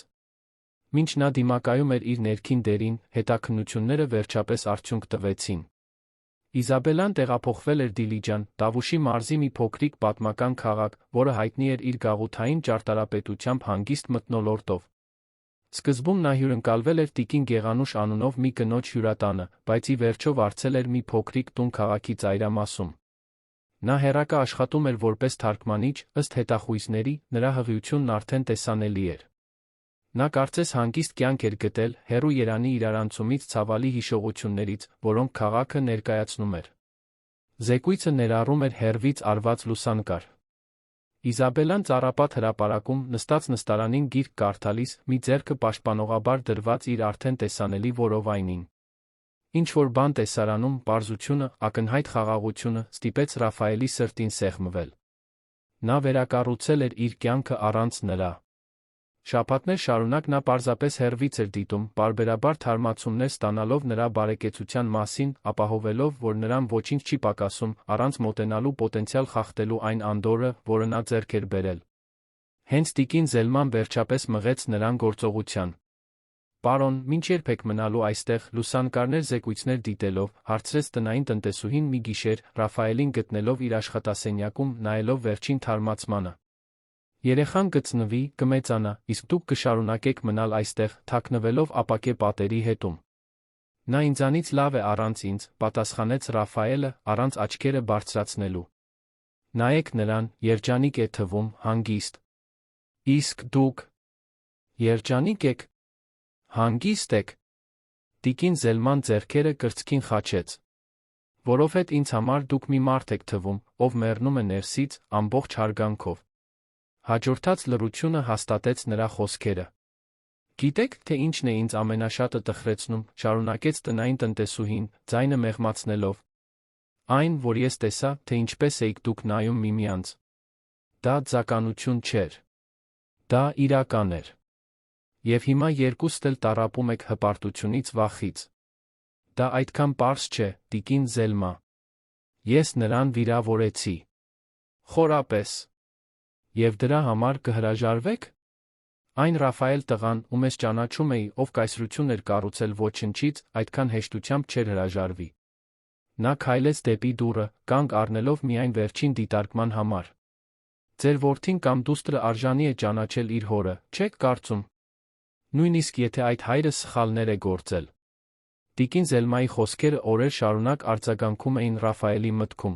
Մինչ նա դիմակայում էր իր ներքին դերին, հետաքննությունները վերջապես արդյունք տվեցին։ Իզաբելան տեղափոխվել էր Դիլիջան, Տավուշի մարզի մի փոքրիկ պատմական քաղաք, որը հայտնի էր իր գաղութային ճարտարապետությամբ հանգիստ մթնոլորտով։ Սկզբում նա հյուրընկալվել էր տիկին Գեղանուշ անունով մի կնոջ հյուրատանը, բայց ի վերջո վարձել էր մի փոքրիկ տուն քաղաքի ծայրամասում։ Նա հեռակա աշխատում էր որպես թարգմանիչ, ըստ հետախույզների, նրա հղիությունն արդեն տեսանելի էր։ Նա կարծես հանգիստ կյանք էր գտել, հեռու Երանի իրարանցումից ցավալի հիշողություններից, որոնք քաղաքը ներկայացնում էր։ Զեկույցը ներառում էր հեռվից արված լուսանկար։ Իզաբելան ծառապատ հրապարակում նստած նստարանին գիրք կարդալիս, մի ձեռքը պաշտպանողաբար դրված իր արդեն տեսանելի որովայնին։ Ինչ-որ բան տեսարանում, պարզությունը, ակնհայտ խաղաղությունը ստիպեց Ռաֆայելի սրտին սեղմվել։ Նա վերակառուցել էր իր կյանքը առանց նրա։ Շաբաթներ շարունակ նա պարզապես հեռվից էր դիտում, պարբերաբար թարմացումներ ստանալով նրա բարեկեցության մասին, ապահովելով, որ նրան ոչինչ չի պակասում, առանց մոտենալու պոտենցիալ խախտելու այն անդորրը, որը նա ձեռք էր բերել։ Հենց տիկին Զելման վերջապես մղեց նրան գործողության։ «Պարոն, մինչ երբ եք մնալու այստեղ, լուսանկարներ զեկույցներ դիտելով», հարցրեց տնային տնտեսուհին մի գիշեր, Ռաֆայելին գտնելով իր աշխատասենյակում, նայելով վերջին թարմացմանը։ «Երեխան կծնվի, կմեծանա, իսկ դուք կշարունակեք մնալ այստեղ, թաքնվելով ապակե պատերի հետում»։ «Նա ինձանից լավ է առանց ինձ», պատասխանեց Ռաֆայելը, առանց աչքերը բարձրացնելու։ «Նայեք նրան, երջանիկ է թվում, հանգիստ»։ «Իսկ դուք երջանիկ եք, հանգիստ եք»։ Տիկին Զելման ձեռքերը կրծքին խաչեց։ «Որովհետև ինձ համար դուք մի մարդ եք թվում, ով մեռնում է ներսից, ամբողջ հարգանքով»։ Հաջորդած լռությունը հաստատեց նրա խոսքերը։ «Գիտեք, թե ինչն է ինձ ամենաշատը տխրեցնում», շարունակեց տնային տնտեսուհին, ձայնը մեղմացնելով։ «Այն, որ ես տեսա, թե ինչպես էիք դուք նայում միմյանց։ Դա ձականություն չէր։ Դա իրական էր։ Եվ հիմա երկուստ էլ տառապում եք հպարտությունից, վախից։ Դա այդքան պարզ չէ, տիկին Զելմա։ Ես նրան վիրավորեցի։ Խորապես։ Եվ դրա համար կհրաժարվեք։ Այն Ռաֆայել տղան, ում ես ճանաչում էի, ով կայսրություն էր կառուցել ոչնչից, այդքան հեշտությամբ չէր հրաժարվի»։ Նա քայլեց դեպի դուռը, կանգ առնելով միայն վերջին դիտարկման համար։ «Ձեր որդին կամ դուստրը արժանի է ճանաչել իր հորը, չեք կարծում։ Նույնիսկ եթե այդ հայրը սխալներ է գործել»։ Տիկին Զելմայի խոսքերը օրեր շարունակ արձագանքում էին Ռաֆայելի մտքում։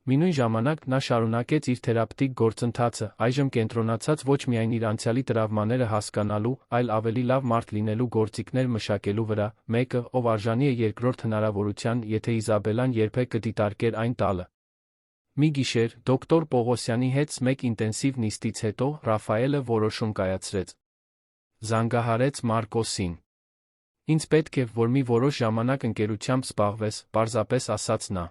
Մինույն ժամանակ նա շարունակեց իր թերապևտիկ գործընթացը, այժմ կենտրոնացած ոչ միայն իր անցյալի տրավմաները հասկանալու, այլ ավելի լավ մարդ լինելու գործիքներ մշակելու վրա, մեկը, ով արժանի է երկրորդ հնարավորության, եթե Իզաբելան երբեք կդիտարկեր այն տալը։ Մի գիշեր, դոկտոր Պողոսյանի հետ մեկ ինտենսիվ նիստից հետո, Ռաֆայելը որոշում կայացրեց։ Զանգահարեց Մարկոսին։ «Ինձ պետք է, որ մի որոշ ժամանակ ընկերությամբ զբաղվես», պարզապես ասաց նա։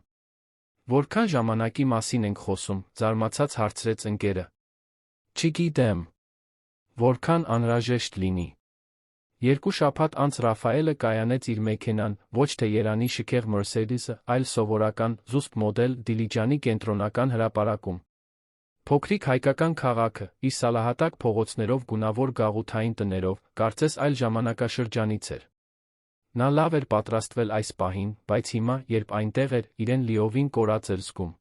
«Որքան ժամանակի մասին ենք խոսում», զարմացած հարցրեց ընկերը։ «Չգիտեմ։ Որքան անհրաժեշտ լինի»։ 2 շաբաթ անց Ռաֆայելը կայանեց իր մեքենան, ոչ թե Երանի շքեղ Մերսեդեսը, այլ սովորական, զուսպ մոդել Դիլիջանի կենտրոնական հրապարակում։ Փոքրիկ հայկական քաղաքը, իր սալահատակ փողոցներով, գունավոր գաղութային տներով, կարծես այլ ժամանակաշրջանից էր։ Նա լավ էր պատրաստվել այս պահին, բայց հիմա, երբ այնտեղ էր, իրեն լիովին կորած էր զգում։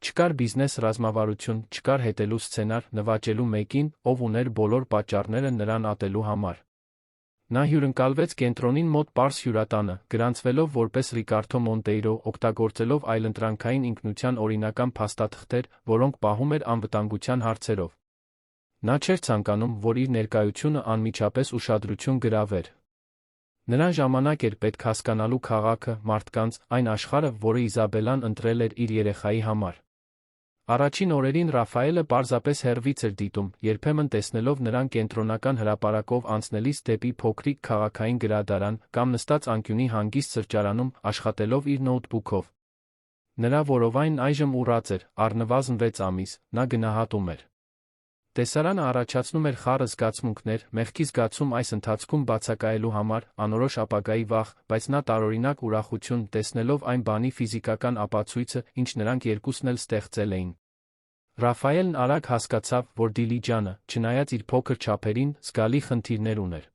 Չկար բիզնես ռազմավարություն, չկար հետելու սցենար, նվաճելու մեկին, ով ուներ բոլոր պատճառները նրան ատելու համար։ Նա հյուրընկալվեց կենտրոնին մոտ պարզ հյուրատանը, գրանցվելով որպես Ռիկարդո Մոնտեյրո, օգտագործելով այլընտրանքային ինքնության օրինական փաստաթղթեր, որոնք պահում էր անվտանգության հարցերով։ Նա չէր ցանկանում, որ իր ներկայությունը անմիջապես ուշադրություն գրավեր։ Նրան ժամանակ էր պետք հասկանալու քաղաքը, մարդկանց, այն աշխարհը, որը Իզաբելան ընտրել էր իր երեխայի համար։ Առաջին օրերին Ռաֆայելը պարզապես հեռվից էր դիտում, երբեմն տեսնելով նրան կենտրոնական հրապարակով անցնելիս դեպի փոքրիկ քաղաքային գրադարան, կամ նստած անկյունի հանգիստ սրճարանում, աշխատելով իր նոութբուքով։ Նրա որովայնն այժմ ուռած էր, առնվազն 6 ամիս, նա գնահատում էր։ Տեսարանը առաջացնում էր խառը զգացմունքներ, մեղքի զգացում այս ընթացքում բացակայելու համար, անորոշ ապագայի վախ, բայց նա տարօրինակ ուրախություն, տեսնելով այն բանի ֆիզիկական ապացույցը, ինչ նրանք երկուսն էլ ստեղծել էին։ Ռաֆայելն արագ հասկացավ, որ Դիլիջանը, չնայած իր փոքր չափերին, զգալի խնդիրներ ուներ։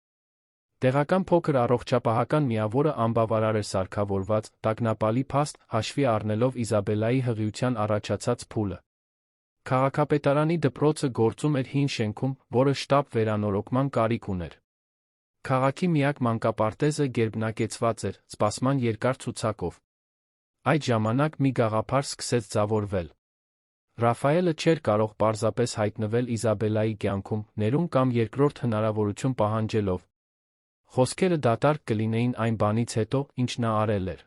Տեղական փոքր առողջապահական միավորը անբավարար էր սարքավորված, տագնապալի փաստ, հաշվի առնելով Իզաբելայի հղիության առաջացած փուլը։ Քաղաքապետարանի դպրոցը գործում էր հին շենքում, որը շտապ վերանորոգման կարիք ուներ։ Քաղաքի միակ մանկապարտեզը գերբնակեցված էր, սպասման երկար ցուցակով։ Այդ ժամանակ մի գաղափար սկսեց ձևավորվել։ Ռաֆայելը չէր կարող պարզապես հայտնվել Իզաբելայի կյանքում, ներում կամ երկրորդ հնարավորություն պահանջելով։ Խոսքերը դատարկ կլինեին այն բանից հետո, ինչ նա արել էր։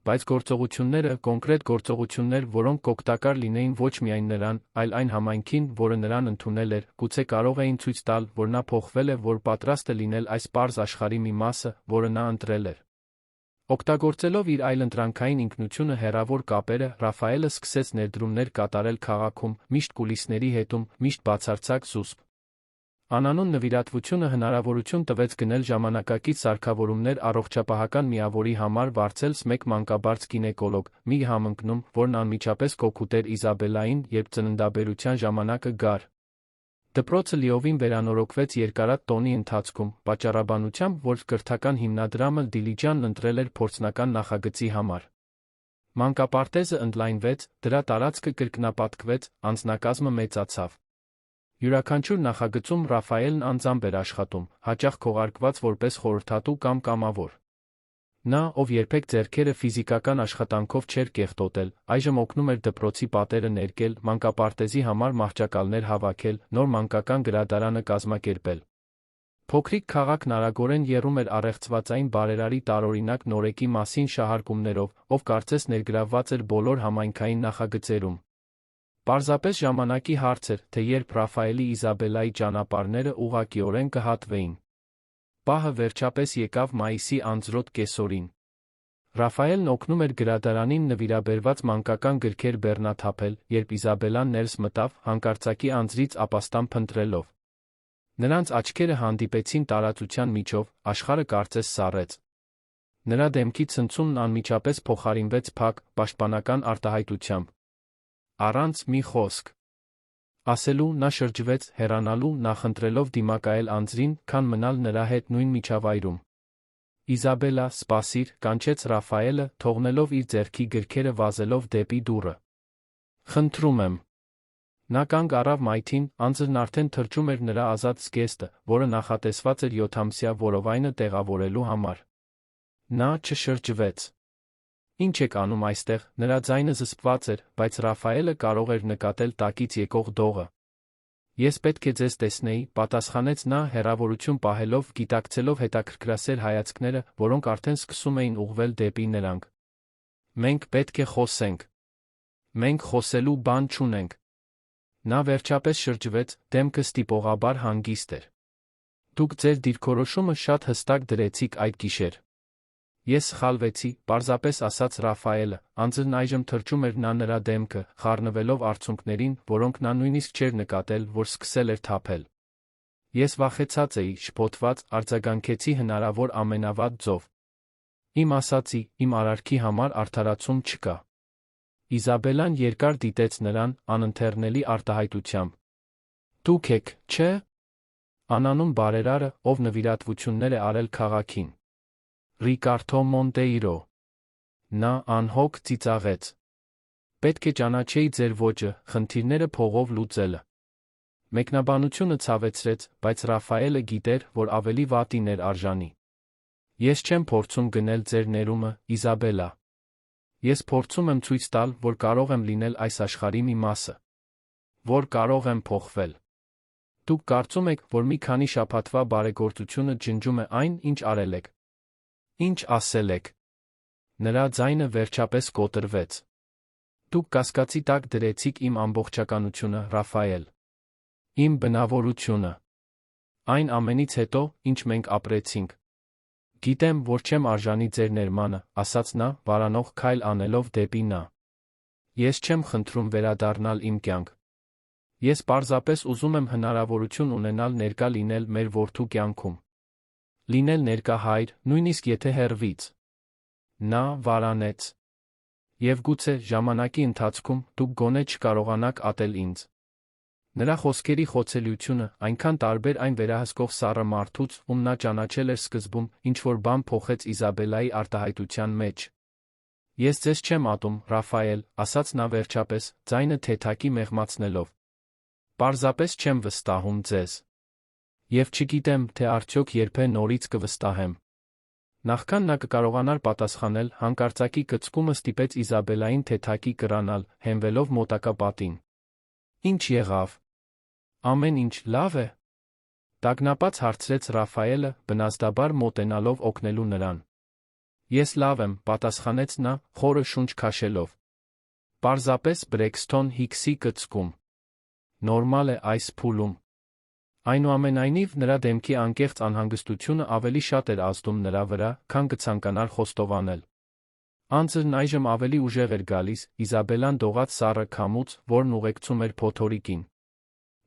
Բայց գործողությունները, կոնկրետ գործողություններ, որոնք կօգտակար լինեին ոչ միայն նրան, այլ այն համայնքին, որը նրան ընդունել էր, գուցե կարող էին ցույց տալ, որ նա փոխվել է, որ պատրաստ է լինել այս պարզ աշխարհի մի մասը, որը նա ընտրել էր։ Օգտագործելով իր այլընտրանքային ինքնությունը, հեռավոր կապերը, Ռաֆայելը սկսեց ներդրումներ կատարել քաղաքում, միշտ կուլիսների հետում, միշտ բացարձակ զուսպ։ Անանուն նվիրատվությունը հնարավորություն տվեց գնել ժամանակակից սարքավորումներ առողջապահական միավորի համար վարձելս մեկ մանկաբարձ գինեկոլոգ, մի համընկնում, որն անմիջապես կօգուտեր Իզաբելային, երբ ծննդաբերության ժամանակը գար։ Դպրոցը լիովին վերանորոգվեց երկարատ տոնի ընթացքում, պատճառաբանությամբ, որ կրթական հիմնադրամը Դիլիջանն ընտրել էր փորձնական նախագծի համար։ Մանկապարտեզը ընդլայնվեց, դրա տարածքը կրկնապատկվեց, անձնակազմը մեծացավ։ Յուրաքանչյուր նախագծում Ռաֆայելն անձամբ էր աշխատում, հաճախ քողարկված որպես խորհրդատու կամ կամավոր։ Նա, ով երբեք ձեռքերը ֆիզիկական աշխատանքով չէր կեղտոտել, այժմ օգնում էր դպրոցի պատերը ներկել, մանկապարտեզի համար մահճակալներ հավաքել, նոր մանկական գրադարանը կազմակերպել։ Փոքրիկ քաղաքն արագորեն եռում էր առեղծվածային բարերարի տարօրինակ նորեկի մասին շահարկումներով, ով կարծես ներգրավված էր բոլոր համայնքային նախագծերում։ Պարզապես ժամանակի հարց էր, թե երբ Ռաֆայելի Իզաբելայի ճանապարհները ուղղակիորեն կհատվեին։ Պահը վերջապես եկավ մայիսի անձրոտ կեսօրին։ Ռաֆայելն օգնում էր գրադարանին նվիրաբերված մանկական գրքեր բեռնաթափել, երբ Իզաբելան ներս մտավ, հանկարծակի անձրից ապաստան փնտրելով։ Նրանց աչքերը հանդիպեցին տարածության միջով, աշխարհը կարծես սառեց։ Նրա դեմքի ցնցումն անմիջապես փոխարինվեց փակ, պաշտպանական արտահայտությամբ։ Առանց մի խոսք ասելու, նա շրջվեց, հեռանալու, նախընտրելով դիմակայել անձրին, քան մնալ նրա հետ նույն միջավայրում։ Իզաբելա, սպասիր, կանչեց Ռաֆայելը, թողնելով իր ձեռքի գրքերը վազելով դեպի դուռը։ Խնդրում եմ։ Նա կանգ առավ մայթին, անձրն արդեն թրջում էր նրա ազատ զգեստը, որը նախատեսված էր 7-ամսյա որովայնը տեղավորելու համար։ Նա չշրջվեց։ Ինչ եք անում այստեղ, նրա ձայնը զսպված էր, բայց Ռաֆայելը կարող էր նկատել տակից եկող դողը։ Ես պետք է ձեզ տեսնեի, պատասխանեց նա, հեռավորություն պահելով, գիտակցելով հետաքրքրասեր հայացքները, որոնք արդեն սկսում էին ուղղվել դեպի նրանք։ Մենք պետք է խոսենք։ Մենք խոսելու բան չունենք։ Նա վերջապես շրջվեց, դեմքը ստիպողաբար հանգիստ էր։ Դուք ձեր դիրքորոշումը շատ հստակ դրեցիք այդ գիշեր։ Ես սխալվեցի, պարզապես ասաց Ռաֆայելը, անձրն այժմ թրջում էր նրա դեմքը, խառնվելով արցունքներին, որոնք նա նույնիսկ չէր նկատել, որ սկսել էր թափել։ Ես վախեցած էի, շփոթված, արձագանքեցի հնարավոր ամենավատ ձով։ Իմ ասացի, իմ արարքի համար արդարացում չկա։ Իզաբելան երկար դիտեց նրան, անընթեռնելի արտահայտությամբ։ Դուք եք, չէ՞։ Անանուն բարերարը, ով նվիրատվություններ է արել քաղաքին։ Ռիկարդո Մոնտեյրո։ Նա անհոգ ծիծաղեց։ Պետք է ճանաչեի ձեր ոճը, խնդիրները փողով լուծելը։ Մեկնաբանությունը ցավեցրեց, բայց Ռաֆայելը գիտեր, որ ավելի վատին էր արժանի։ Ես չեմ փորձում գնել ձեր ներումը, Իզաբելա։ Ես փորձում եմ ցույց տալ, որ կարող եմ լինել այս աշխարհի մի մասը։ Որ կարող եմ փոխվել։ Դուք կարծում եք, որ մի քանի շաբաթվա բարեգործությունը ջնջում է այն, ինչ արել եք։ Ինչ ասել եք։ Նրա ձայնը վերջապես կոտրվեց։ Դուք կասկածի տակ դրեցիք իմ ամբողջականությունը, Ռաֆայել։ Իմ բնավորությունը։ Այն ամենից հետո, ինչ մենք ապրեցինք։ Գիտեմ, որ չեմ արժանի ձեր ներմանը, ասաց նա, վարանող քայլ անելով դեպի նա։ Ես չեմ խնդրում վերադառնալ իմ կյանք։ Ես պարզապես ուզում եմ հնարավորություն ունենալ ներկա լինել մեր որդու կյանքում։ Լինել ներկա հայր, նույնիսկ եթե հեռվից։ Նա վարանեց։ Եվ գուցե, ժամանակի ընթացքում, դուք գոնե չկարողանաք ատել ինձ։ Նրա խոսքերի խոցելիությունը, այնքան տարբեր այն վերահսկող սառը մարդուց, ում նա ճանաչել էր սկզբում, ինչ-որ բան փոխեց Իզաբելայի արտահայտության մեջ։ Ես ձեզ չեմ ատում, Ռաֆայել, ասաց նա վերջապես, ձայնը թեթակի մեղմացնելով։ Պարզապես չեմ վստահում ձեզ։ Եվ չգիտեմ, թե արդյոք երբե նորից կվստահեմ։ Նախքան նա կկարողանար պատասխանել, հանկարծակի կծկումը ստիպեց Իզաբելային թեթակի կռանալ, հենվելով մոտակա պատին։ Ինչ եղավ։ Ամեն ինչ լավ է։ Տագնապած հարցրեց Ռաֆայելը, բնազդաբար մոտենալով օգնելու նրան։ Ես լավ եմ, պատասխանեց նա, խորը շունչ քաշելով։ Պարզապես Բրեքսթոն Հիքսի կծկում։ Նորմալ է այս փուլում։ Այնուամենայնիվ, նրա դեմքի անկեղծ անհանգստությունը ավելի շատ էր ազդում նրա վրա, քան կցանկանար խոստովանել։ Անձրն այժմ ավելի ուժեղ էր գալիս, Իզաբելան դողաց սառը քամուց, որն ուղեկցում էր փոթորիկին։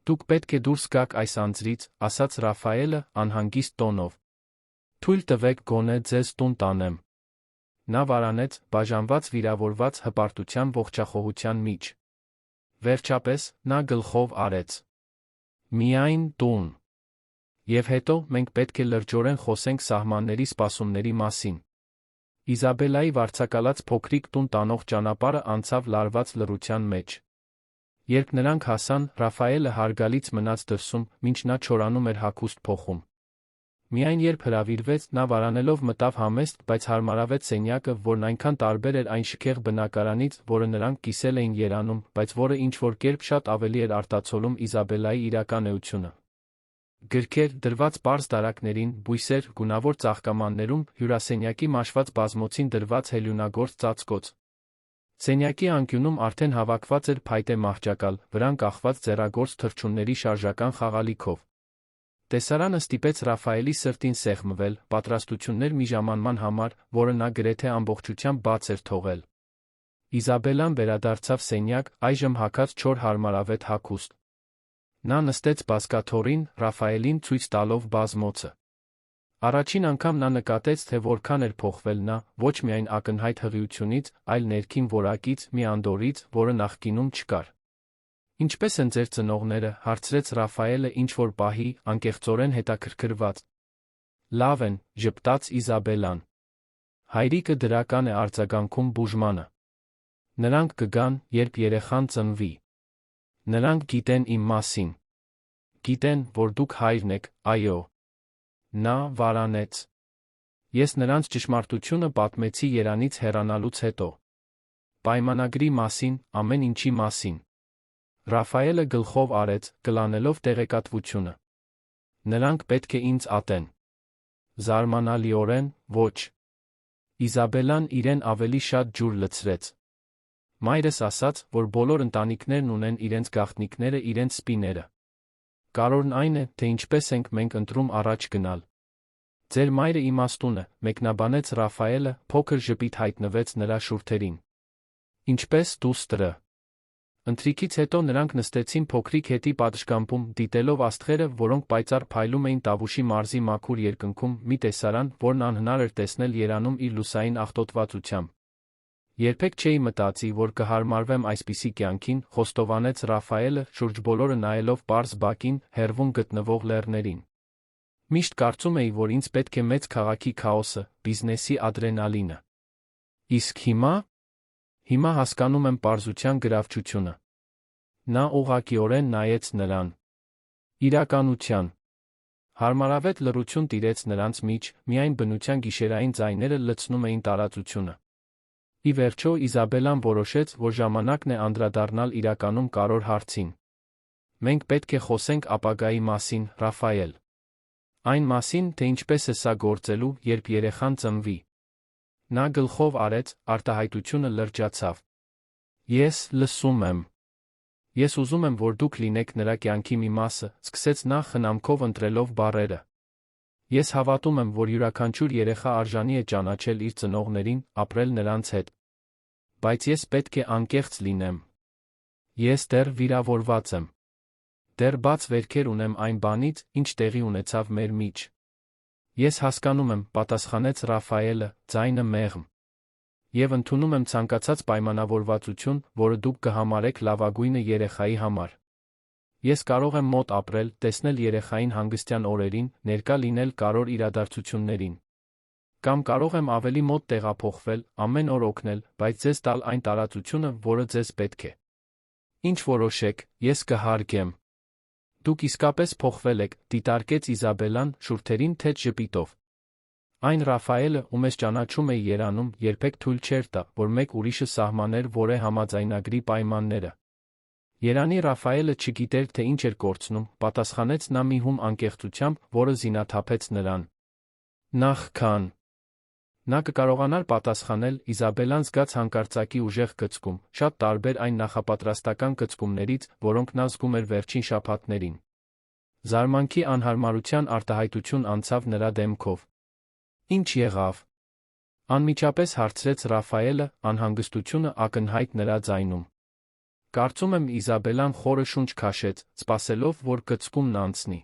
Դուք պետք է դուրս գաք այս անձրից, ասաց Ռաֆայելը, անհանգիստ տոնով։ Թույլ տվեք գոնե ձեզ տուն տանեմ։ Նա վարանեց, բաժանված վիրավորված հպարտության ողջախոհության միջ։ Վերջապես, նա գլխով արեց։ Միայն տուն։ Եվ հետո մենք պետք է լրջորեն խոսենք սահմանների սպասումների մասին։ Իզաբելայի վարձակալած փոքրիկ տուն տանող ճանապարհը անցավ լարված լռության մեջ։ Երբ նրանք հասան, Ռաֆայելը հարգալից մնաց դրսում, մինչ նա չորանում էր հագուստ փոխում։ Միայն երբ հրավիրվեց, նա վարանելով մտավ համեստ, բայց հարմարավետ սենյակը, որն այնքան տարբեր էր այն շքեղ բնակարանից, որը նրանք կիսել էին Երանում, բայց որը ինչ-որ կերպ շատ ավելի էր արտացոլում Իզաբելայի իրական էությունը։ Գրքեր, դրված պարզ դարակներին, բույսեր, գունավոր ծաղկամաններում, հյուրասենյակի մաշված բազմոցին դրված հելյունագործ ծածկոց։ Սենյակի անկյունում արդեն հավաքված էր փայտե մահճակալ, վրան կախված ձեռագործ թռչունների շարժական խաղալիքով։ Տեսարանը ստիպեց Ռաֆայելի սրտին սեղմվել, պատրաստություններ մի ժամանման համար, որը նա գրեթե ամբողջությամբ բաց էր թողել։ Իզաբելան վերադարձավ սենյակ, այժմ հագած չոր հարմարավետ հագուստ։ Նա նստեց բազկաթոռին, Ռաֆայելին ցույց տալով բազմոցը։ Առաջին անգամ նա նկատեց, թե որքան էր փոխվել նա, ոչ միայն ակնհայտ հղիությունից, այլ ներքին որակից, մի անդորից, որը նախկինում չկար։ Ինչպե՞ս են ձեր ծնողները, հարցրեց Ռաֆայելը ինչ-որ պահի, անկեղծորեն հետաքրքրված։ Լավ են, ժպտաց Իզաբելան։ Հայրիկը դրական է արձագանքում բուժմանը։ Նրանք կգան, երբ երեխան ծնվի։ Նրանք գիտեն իմ մասին։ Գիտեն, որ դուք հայրն եք, այո։ Նա վարանեց։ Ես նրանց ճշմարտությունը պատմեցի Երանից հեռանալուց հետո։ Պայմանագրի մասին, ամեն ինչի մասին։ Ռաֆայելը գլխով արեց, կլանելով տեղեկատվությունը։ Նրանք պետք է ինձ ատեն։ Զարմանալիորեն, ոչ։ Իզաբելան իրեն ավելի շատ ջուր լցրեց։ Մայրս ասաց, որ բոլոր ընտանիքներն ունեն իրենց գաղտնիքները, իրենց սպիները։ Կարևորն այն է, թե ինչպես ենք մենք ընտրում առաջ գնալ։ Ձեր մայրը իմաստուն է, մեկնաբանեց Ռաֆայելը, փոքր ժպիտ հայտնվեց նրա շուրթերին։ Ինչպես դուստրը։ Ընթրիքից հետո նրանք նստեցին փոքրիկ հետի պատշգամբում, դիտելով աստղերը, որոնք պայծառ փայլում էին Տավուշի մարզի մաքուր երկնքում, մի տեսարան, որն անհնար էր տեսնել Երանում իր լուսային աղտոտվածությամբ։ Երբեք չէի մտածի, որ կհարմարվեմ այսպիսի կյանքին, խոստովանեց Ռաֆայելը, շուրջ բոլորը նայելով պարզ բակին, հեռվում գտնվող լեռներին։ Միշտ կարծում էի, որ ինձ պետք է մեծ քաղաքի քաոսը, բիզնեսի ադրենալինը։ Իսկ հիմա։ Հիմա հասկանում եմ պարզության գրավչությունը։ Նա ուղղակիորեն նայեց նրան։ Իրականության։ Հարմարավետ լռություն տիրեց նրանց միջ, միայն բնության գիշերային ձայները լցնում էին տարածությունը։ Ի վերջո Իզաբելան որոշեց, որ ժամանակն է անդրադառնալ իրականում կարևոր հարցին։ Մենք պետք է խոսենք ապագայի մասին, Ռաֆայել։ Այն մասին, թե ինչպես է սա գործելու, երբ երեխան ծնվի։ Նա գլխով արեց, արտահայտությունը լրջացավ։ Ես լսում եմ։ Ես ուզում եմ, որ դուք լինեք նրա կյանքի մի մասը, սկսեց նա խնամքով ընտրելով բառերը։ Ես հավատում եմ, որ յուրաքանչյուր երեխա արժանի է ճանաչել իր ծնողներին, ապրել նրանց հետ։ Բայց ես պետք է անկեղծ լինեմ։ Ես դեռ վիրավորված եմ։ Դեռ բաց վերքեր ունեմ այն բանից, ինչ տեղի ունեցավ մեր միջ։ Ես հասկանում եմ, պատասխանեց Ռաֆայելը, ձայնը մեղմ։ Եվ ընդունում եմ ցանկացած պայմանավորվածություն, որը դուք կհամարեք լավագույնը երեխայի համար։ Ես կարող եմ մոտ ապրել, տեսնել երեխային հանգստյան օրերին, ներկա լինել կարևոր իրադարձություններին։ Կամ կարող եմ ավելի մոտ տեղափոխվել, ամեն օր օգնել, բայց ձեզ տալ այն տարածությունը, որը ձեզ պետք է։ Ինչ որոշեք, ես կհարգեմ։ Դուք իսկապես փոխվել եք, դիտարկեց Իզաբելլան շուրթերին թեթ ժպիտով։ Այն Ռաֆայելը, ում ես ճանաչում էի Երանում, երբեք թույլ չէր տա, որ մեկ ուրիշը սահմաներ որե համաձայնագրի պայմանները։ Երանի Ռաֆայելը չգիտեր, թե ինչ էր կորցնում, պատասխանեց նա մի հում անկեղծությամբ, որը զինաթափեց նրան։ Նախքան նա կկարողանար պատասխանել, Իզաբելլան զգաց հանկարծակի ուժեղ կծկում, շատ տարբեր այն նախապատրաստական կծկումներից, որոնք նա զգում էր վերջին շաբաթներին։ Զարմանքի անհարմարության արտահայտություն անցավ նրա դեմքով։ Ինչ եղավ։ Անմիջապես հարցրեց Ռաֆայելը, անհանգստությունը ակնհայտ նրա ձայնում։ Կարծում եմ Իզաբելլան խորը շունչ քաշեց, սպասելով, որ կծկումն անցնի։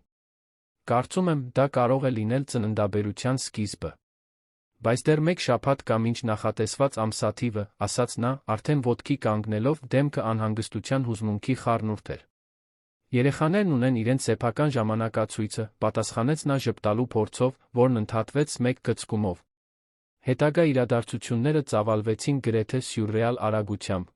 Կարծում եմ, դա կարող է լինել ծննդաբերության սկիզբը։ Բայց դեռ մեկ շաբաթ կա մինչ նախատեսված ամսաթիվը, ասաց նա, արդեն ոտքի կանգնելով, դեմքը անհանգստության հուզմունքի խառնուրդ էր։ Երեխաներն ունեն իրենց սեփական ժամանակացույցը, պատասխանեց նա ժպտալու փորձով, որն ընդհատվեց մեկ կծկումով։ Հետագա իրադարձությունները ծավալվեցին գրեթե սյուրռեալ արագությամբ։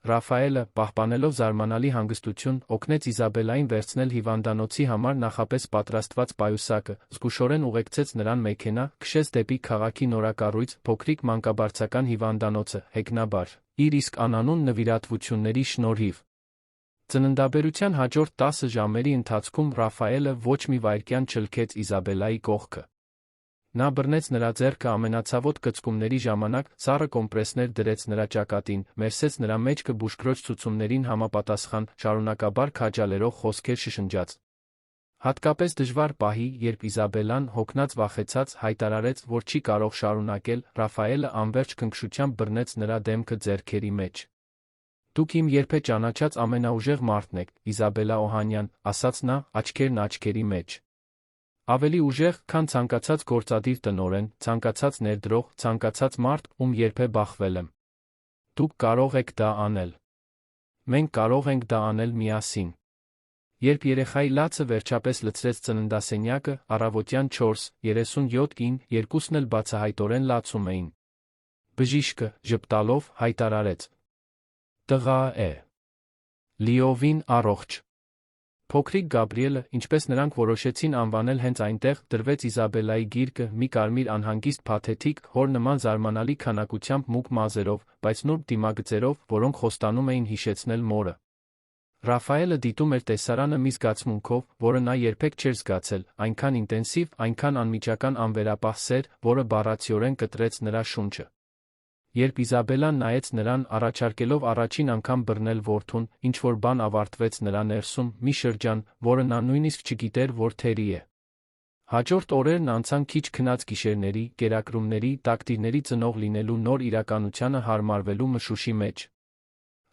Ռաֆայելը, պահպանելով զարմանալի հանգստություն, օգնեց Իզաբելլային վերցնել հիվանդանոցի համար նախապես պատրաստված պայուսակը, զգուշորեն ուղեկցեց նրան մեքենա, քշեց դեպի քաղաքի նորակառույց, փոքրիկ մանկաբարձական հիվանդանոցը, հեգնաբար, իր իսկ անանուն նվիրատվությունների շնորհիվ։ Ծննդաբերության հաջորդ 10 ժամերի ընթացքում Ռաֆայելը ոչ մի վայրկյան չլքեց Իզաբելլայի կողքը։ Նա բռնեց նրա ձեռքը ամենացավոտ կծկումների ժամանակ, սառը կոմպրեսներ դրեց նրա ճակատին, մերսեց նրա մեջքը բուժքրոջ ցուցումներին համապատասխան, շարունակաբար քաջալերող խոսքեր շշնջաց։ Հատկապես դժվար պահի, երբ Իզաբելլան, հոգնած վախեցած, հայտարարեց, որ չի կարող շարունակել, Ռաֆայելը անվերջ քնքշությամբ բռնեց նրա դեմքը ձեռքերի մեջ։ Դուք իմ երբեք ճանաչած ամենաուժեղ մարդն եք, Իզաբելլա Օհանյան, ասաց նա, աչքերն աչքերի մեջ։ Ավելի ուժեղ, քան ցանկացած գործադիր տնօրեն, ցանկացած ներդրող, ցանկացած մարդ, ում երբեք բախվել եմ։ Դուք կարող եք դա անել։ Մենք կարող ենք դա անել միասին։ Երբ երեխայի լացը վերջապես լցրեց ծննդասենյակը, առավոտյան 4:37-ին երկուսն էլ բացահայտորեն լացում էին։ Բժիշկը, ժպտալով, հայտարարեց. Տղա է։ Լիովին առողջ։ Փոքրիկ Գաբրիելը, ինչպես նրանք որոշեցին անվանել հենց այնտեղ, դրվեց Իզաբելլայի գիրկը, մի կարմիր անհանգիստ փաթեթիկ, հոր նման զարմանալի քանակությամբ մուգ մազերով, բայց նուրբ դիմագծերով, որոնք խոստանում էին հիշեցնել մորը։ Ռաֆայելը դիտում էր տեսարանը մի զգացմունքով, որը նա երբեք չէր զգացել, այնքան ինտենսիվ, այնքան անմիջական անվերապահ սեր, որը բառացիորեն կտրեց նրա շունչը։ Երբ Իզաբելլան նայեց նրան, առաջարկելով առաջին անգամ բռնել որդուն, ինչ-որ բան ավարտվեց նրա ներսում, մի շրջան, որը նա նույնիսկ չգիտեր, որ թերի է։ Հաջորդ օրերն անցան քիչ քնած գիշերների, կերակրումների, տակտիրների ծնող լինելու նոր իրականությանը հարմարվելու մշուշի մեջ։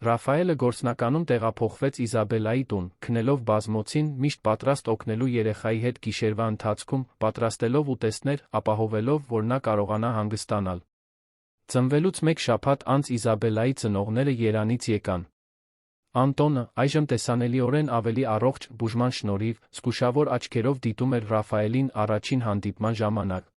Ռաֆայելը գործնականում տեղափոխվեց Իզաբելլայի տուն, քնելով բազմոցին, միշտ պատրաստ օգնելու երեխայի հետ գիշերվա ընթացքում, պատրաստելով ուտեստներ, ապահովելով, որ նա կարողանա հանգստանալ։ Ծնվելուց մեկ շաբաթ անց Իզաբելլայի ծնողները Երանից եկան։ Անտոնը, այժմ տեսանելիորեն ավելի առողջ, բուժման շնորհիվ, զգուշավոր աչքերով դիտում էր Ռաֆայելին առաջին հանդիպման ժամանակ։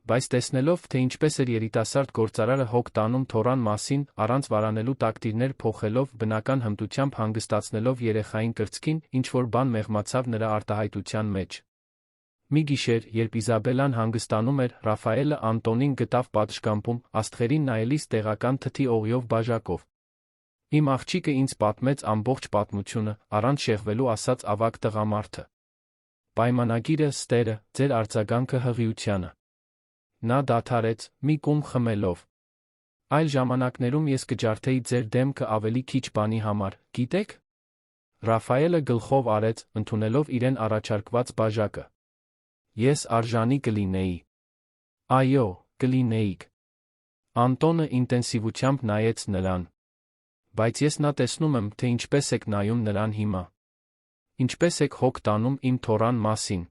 Բայց տեսնելով, թե ինչպես էր երիտասարդ գործարարը հոգ տանում թոռան մասին, առանց վարանելու տակտիրներ փոխելով, բնական հմտությամբ հանգստացնելով երեխային կրծքին, ինչ-որ բան մեղմացավ նրա արտահայտության մեջ։ Մի գիշեր, երբ Իզաբելլան հանգստանում էր, Ռաֆայելը Անտոնին գտավ պատշգամբում, աստղերին նայելիս տեղական թթի օղիով բաժակով։ Իմ աղջիկը ինձ պատմեց ամբողջ պատմությունը, առանց շեղվելու ասաց ավագ տղամարդը։ Պայմանագիրը, ստերը, ձեր արձագանքը հղիությանը։ Նա դադարեց, մի կում խմելով։ Այլ ժամանակներում ես կջարդեի ձեր դեմքը ավելի քիչ բանի համար, գիտեք։ Ռաֆայելը գլխով արեց, ընդունելով իրեն առաջարկված բաժակը։ Ես արժանի կլինեի։ Այո, կլինեիք։ Անտոնը ինտենսիվությամբ նայեց նրան։ Բայց ես նա տեսնում եմ, թե ինչպես եք նայում նրան հիմա։ Ինչպես եք հոգ տանում իմ թոռան մասին։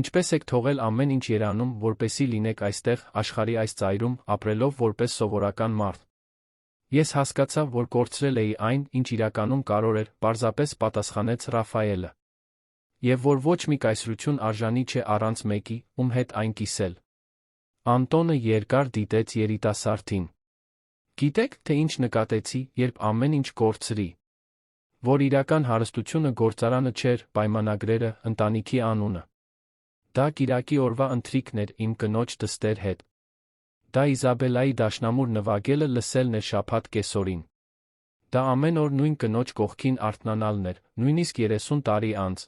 Ինչպես եք թողել ամեն ինչ Երանում, որպեսզի լինեք այստեղ, աշխարհի այս ծայրում, ապրելով որպես սովորական մարդ։ Ես հասկացա, որ կորցրել էի այն, ինչ իրականում կարոր էր, պարզապես պատասխանեց Ռաֆայելը։ Եվ որ ոչ մի կայսրություն արժանի չէ առանց մեկի, ում հետ այն կիսել։ Անտոնը երկար դիտեց երիտասարդին։ Գիտեք, թե ինչ նկատեցի, երբ ամեն ինչ կորցրի։ որ իրական հարստությունը գործարանը չէր, պայմանագրերը, ընտանիքի անունը։ Դա կիրակի օրվա ընթրիքն էր իմ կնոջ դստեր հետ։ Դա Իզաբելայի դաշնամուր նվագելը լսելն էր շաբաթ կեսօրին։ Դա ամեն օր նույն կնոջ կողքին արթնանալն էր, նույնիսկ 30 տարի անց։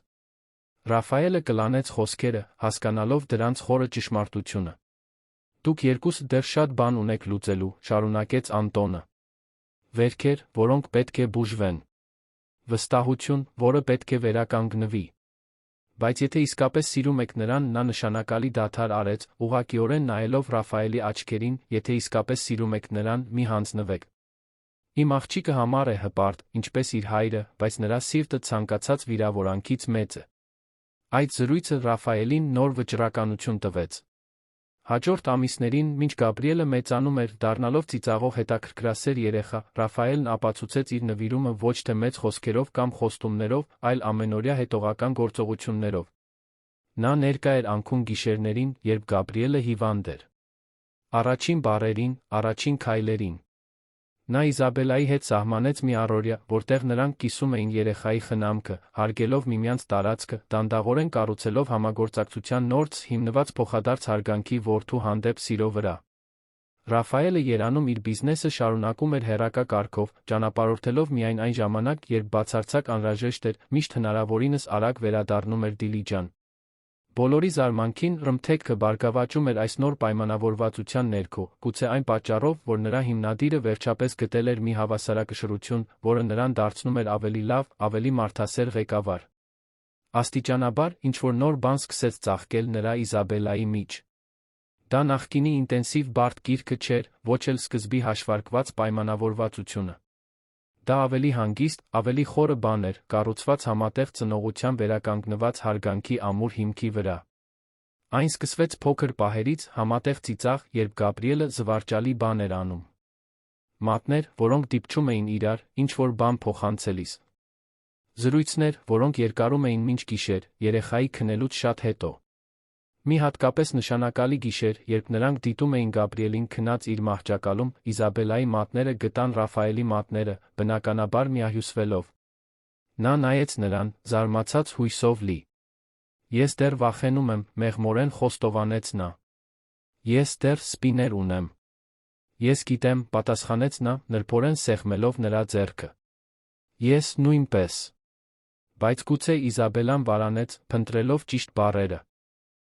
Ռաֆայելը կլանեց խոսքերը, հասկանալով դրանց խորը ճշմարտությունը։ Դուք երկուսը դեռ շատ բան ունեք լուծելու, շարունակեց Անտոնը։ Վերքեր, որոնք պետք է բուժվեն։ Վստահություն, որը պետք է վերականգնվի։ Բայց եթե իսկապես սիրում եք նրան, նա նշանակալի դադար արեց, ուղղակիորեն նայելով Ռաֆայելի աչքերին, եթե իսկապես սիրում եք նրան, մի հանձնվեք։ Իմ աղջիկը համառ է հպարտ, ինչպես իր հայրը, բայց նրա սիրտը ցանկացած վիրավորանքից մեծ է։ Այդ զրույցը Ռաֆայելին նոր վճռականություն տվեց։ Հաջորդ ամիսներին, մինչ Գաբրիելը մեծանում էր, դառնալով ծիծաղող հետաքրքրասեր երեխա, Ռաֆայելն ապացուցեց իր նվիրումը ոչ թե մեծ խոսքերով կամ խոստումներով, այլ ամենօրյա հետողական գործողություններով։ Նա ներկա էր անքուն գիշերներին, երբ Գաբրիելը հիվանդ էր։ Առաջին բառերին, առաջին քայլերին։ Նա Իզաբելայի հետ սահմանեց մի առօրյա, որտեղ նրանք կիսում էին երեխայի խնամքը, հարգելով միմյանց տարածքը, դանդաղորեն կառուցելով համագործակցության նորց հիմնված փոխադարձ հարգանքի որդու հանդեպ սիրո վրա։ Ռաֆայելը երանում իր բիզնեսը շարունակում էր հեռակա կարգով, ճանապարհորդելով միայն այն ժամանակ, երբ բացարձակ անհրաժեշտ էր, միշտ հնարավորինս արագ վերադառնում էր Դիլիջան։ Բոլորի զարմանքին Ռմթեքը բարգավաճում էր այս նոր պայմանավորվածության ներքո, գուցե այն պատճառով, որ նրա հիմնադիրը վերջապես գտել էր մի հավասարակշռություն, որը նրան դարձնում էր ավելի լավ, ավելի մարդասեր ղեկավար։ Աստիճանաբար ինչ-որ նոր բան սկսեց ծաղկել նրա Իզաբելայի մեջ։ Դա նախկինի ինտենսիվ բարդ գիրքը չէր, ոչ էլ սկզբի հաշվարկված պայմանավորվածությունը։ Դա ավելի հանգիստ, ավելի խորը բան էր, կառուցված համատեղ ծնողության վերականգնված հարգանքի ամուր հիմքի վրա։ Այն սկսվեց փոքր պահերից, համատեղ ծիծաղ, երբ Գաբրիելը զվարճալի բան էր անում։ Մատներ, որոնք դիպչում էին իրար, ինչ-որ բան փոխանցելիս։ Զրույցներ, որոնք երկարում էին մինչ գիշեր, երեխայի քնելուց շատ հետո։ Մի հատկապես նշանակալի գիշեր, երբ նրանք դիտում էին Գաբրիելին քնած իր մահճակալում, Իզաբելայի մատները գտան Ռաֆայելի մատները, բնականաբար միահյուսվելով։ Նա նայեց նրան, զարմացած հույսով լի։ Ես դեռ վախենում եմ, մեղմորեն խոստովանեց նա։ Ես դեռ սպիներ ունեմ։ Ես գիտեմ, պատասխանեց նա, նրբորեն սեղմելով նրա ձեռքը։ Ես նույնպես։ Բայց գուցե Իզաբելան վարանեց, փնտրելով ճիշտ բառերը։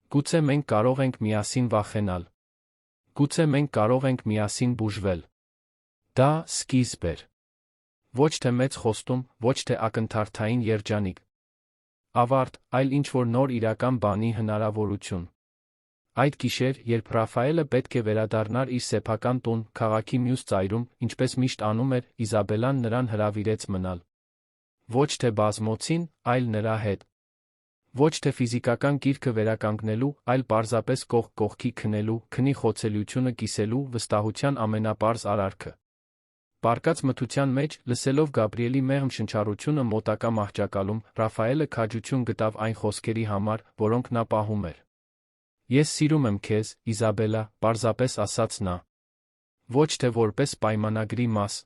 Գուցե մենք կարող ենք միասին վախենալ։ Գուցե մենք կարող ենք միասին բուժվել։ Դա սկիզբ էր։ Ոչ թե մեծ խոստում, ոչ թե ակնթարթային երջանիկ։ Ավարտ, այլ ինչ-որ նոր իրական բանի հնարավորություն։ Այդ գիշեր, երբ Ռաֆայելը պետք է վերադառնար իր սեփական տուն, քաղաքի մյուս ծայրում, ինչպես միշտ անում էր, Իզաբելան նրան հրավիրեց մնալ։ Ոչ թե բազմոցին, այլ նրա հետ։ Ոչ թե ֆիզիկական գիրքը վերականգնելու, այլ պարզապես կողք կողքի քնելու, քնի խոցելիությունը կիսելու, վստահության ամենապարզ արարքը։ Պառկած մթության մեջ, լսելով Գաբրիելի մեղմ շնչառությունը մոտակա մահճակալում, Ռաֆայելը քաջություն գտավ այն խոսքերի համար, որոնք նա պահում էր։ Ես սիրում եմ քեզ, Իզաբելա, պարզապես ասաց նա։ Ոչ թե որպես պայմանագրի մաս։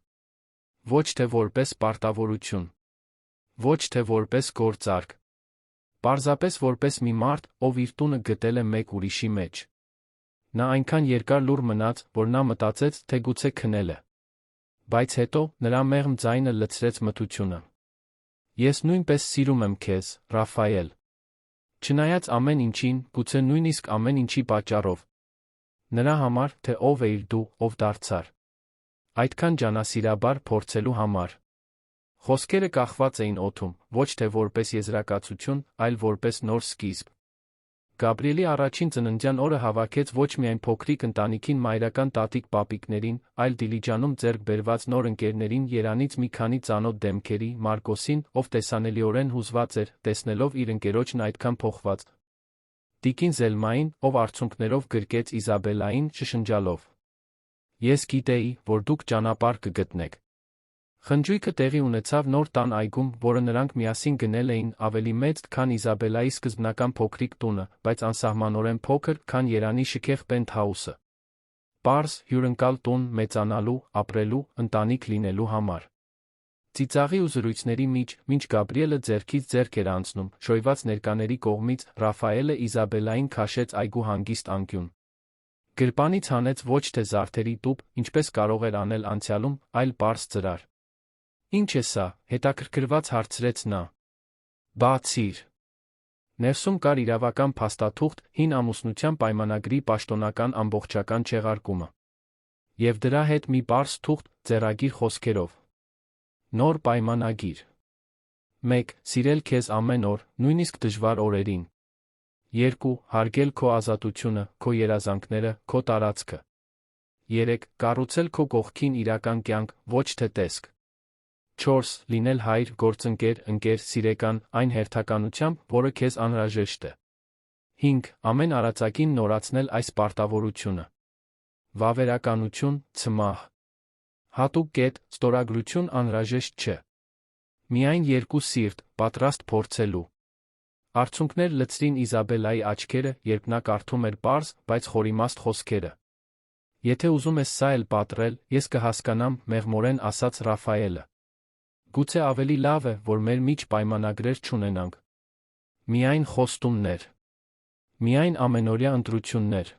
Ոչ թե որպես պարտավորություն։ Ոչ թե որպես գործարք։ Պարզապես որպես մի մարդ, ով իր տունը գտել է մեկ ուրիշի մեջ։ Նա այնքան երկար լուռ մնաց, որ նա մտածեց, թե գուցե քնել է։ Բայց հետո, նրա մեղմ ձայնը լցրեց մթությունը։ Ես նույնպես սիրում եմ քեզ, Ռաֆայել։ Չնայած ամեն ինչին, գուցե նույնիսկ ամեն ինչի պատճառով։ Նրա համար, թե ով էիր դու, ով դարձար։ Այդքան ջանասիրաբար փորձելու համար։ Խոսքերը կախված էին օդում, ոչ թե որպես եզրակացություն, այլ որպես նոր սկիզբ։ Գաբրիելի առաջին ծննդյան օրը հավաքեց ոչ միայն փոքրիկ ընտանիքին մայրական տատիկ-պապիկներին, այլ Դիլիջանում ձեռք բերված նոր ընկերներին երանից մի քանի ծանոթ դեմքերի, Մարկոսին, ով տեսանելիորեն հուզված էր, տեսնելով իր ընկերոջն այդքան փոխված։ Տիկին Զելմային, ով արցունքներով գրկեց Իզաբելային, շշնջալով։ Ես գիտեի, որ դուք ճանապարհ կգտնեք։ Խնջույքը տեղի ունեցավ նոր տան այգում, որը նրանք միասին գնել էին, ավելի մեծ, քան Իզաբելայի սկզբնական փոքրիկ տունը, բայց անսահմանորեն փոքր, քան երանի շքեղ պենթհաուսը։ Պարզ, հյուրընկալ տուն մեծանալու, ապրելու, ընտանիք լինելու համար։ Ծիծաղի ու զրույցների մեջ, մինչ Գաբրիելը ձեռքից ձեռք էր անցնում, շոյված ներկաների կողմից, Ռաֆայելը Իզաբելային քաշեց այգու հանգիստ անկյուն։ Գրպանից հանեց ոչ թե զարդերի տուփ, ինչպես կարող էր անել անցյալում, այլ պարզ ծրար։ Ինչ է սա, հետաքրքրված հարցրեց նա։ Բացիր։ Ներսում կար իրավական փաստաթուղթ, հին ամուսնության պայմանագրի պաշտոնական ամբողջական չեղարկումը։ Եվ դրա հետ մի պարզ թուղթ, ձեռագիր խոսքերով։ Նոր պայմանագիր։ 1. Սիրել քեզ ամեն օր, նույնիսկ դժվար օրերին։ 2. Հարգել քո ազատությունը, քո երազանքները, քո տարածքը։ 3. Կառուցել քո կողքին իրական կյանք, ոչ թե տեսք։ 4. Լինել հայր, գործընկեր, ընկեր, սիրեկան, այն հերթականությամբ, որը քեզ անհրաժեշտ է։ 5. Ամեն արածակին նորացնել այս պարտավորությունը։ Վավերականություն, ցմահ։ Հատուկ կետ, ստորագրություն անհրաժեշտ չէ։ Միայն երկու սիրտ, պատրաստ փորձելու։ Արցունքներ լցրին Իզաբելայի աչքերը, երբ նա կարդում էր պարզ, բայց խորիմաստ խոսքերը։ Եթե ուզում ես սա էլ պատռել, ես կհասկանամ, մեղմորեն ասաց Ռաֆայելը։ Գուցե ավելի լավ է, որ մեր միջ պայմանագրեր չունենանք։ Միայն խոստումներ։ Միայն ամենօրյա ընտրություններ։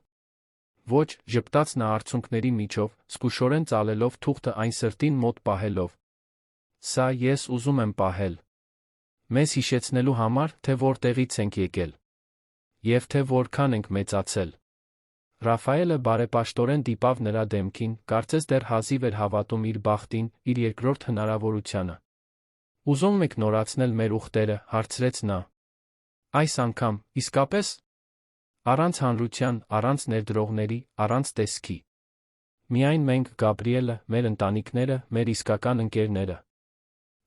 Ոչ, ժպտաց նա արցունքների միջով, զգուշորեն ծալելով թուղթը այն սրտին մոտ պահելով։ Սա ես ուզում եմ պահել։ Մեզ հիշեցնելու համար, թե որտեղից ենք եկել։ Եվ թե որքան ենք մեծացել։ Ռաֆայելը բարեպաշտորեն դիպավ նրա դեմքին, կարծես դեռ հազիվ էր հավատում իր բախտին, իր երկրորդ հնարավորությանը։ Ուզում եք նորացնել մեր ուխտերը, հարցրեց նա։ Այս անգամ, իսկապես։ Առանց հանրության, առանց ներդրողների, առանց տեսքի։ Միայն մենք, Գաբրիելը, մեր ընտանիքները, մեր իսկական ընկերները։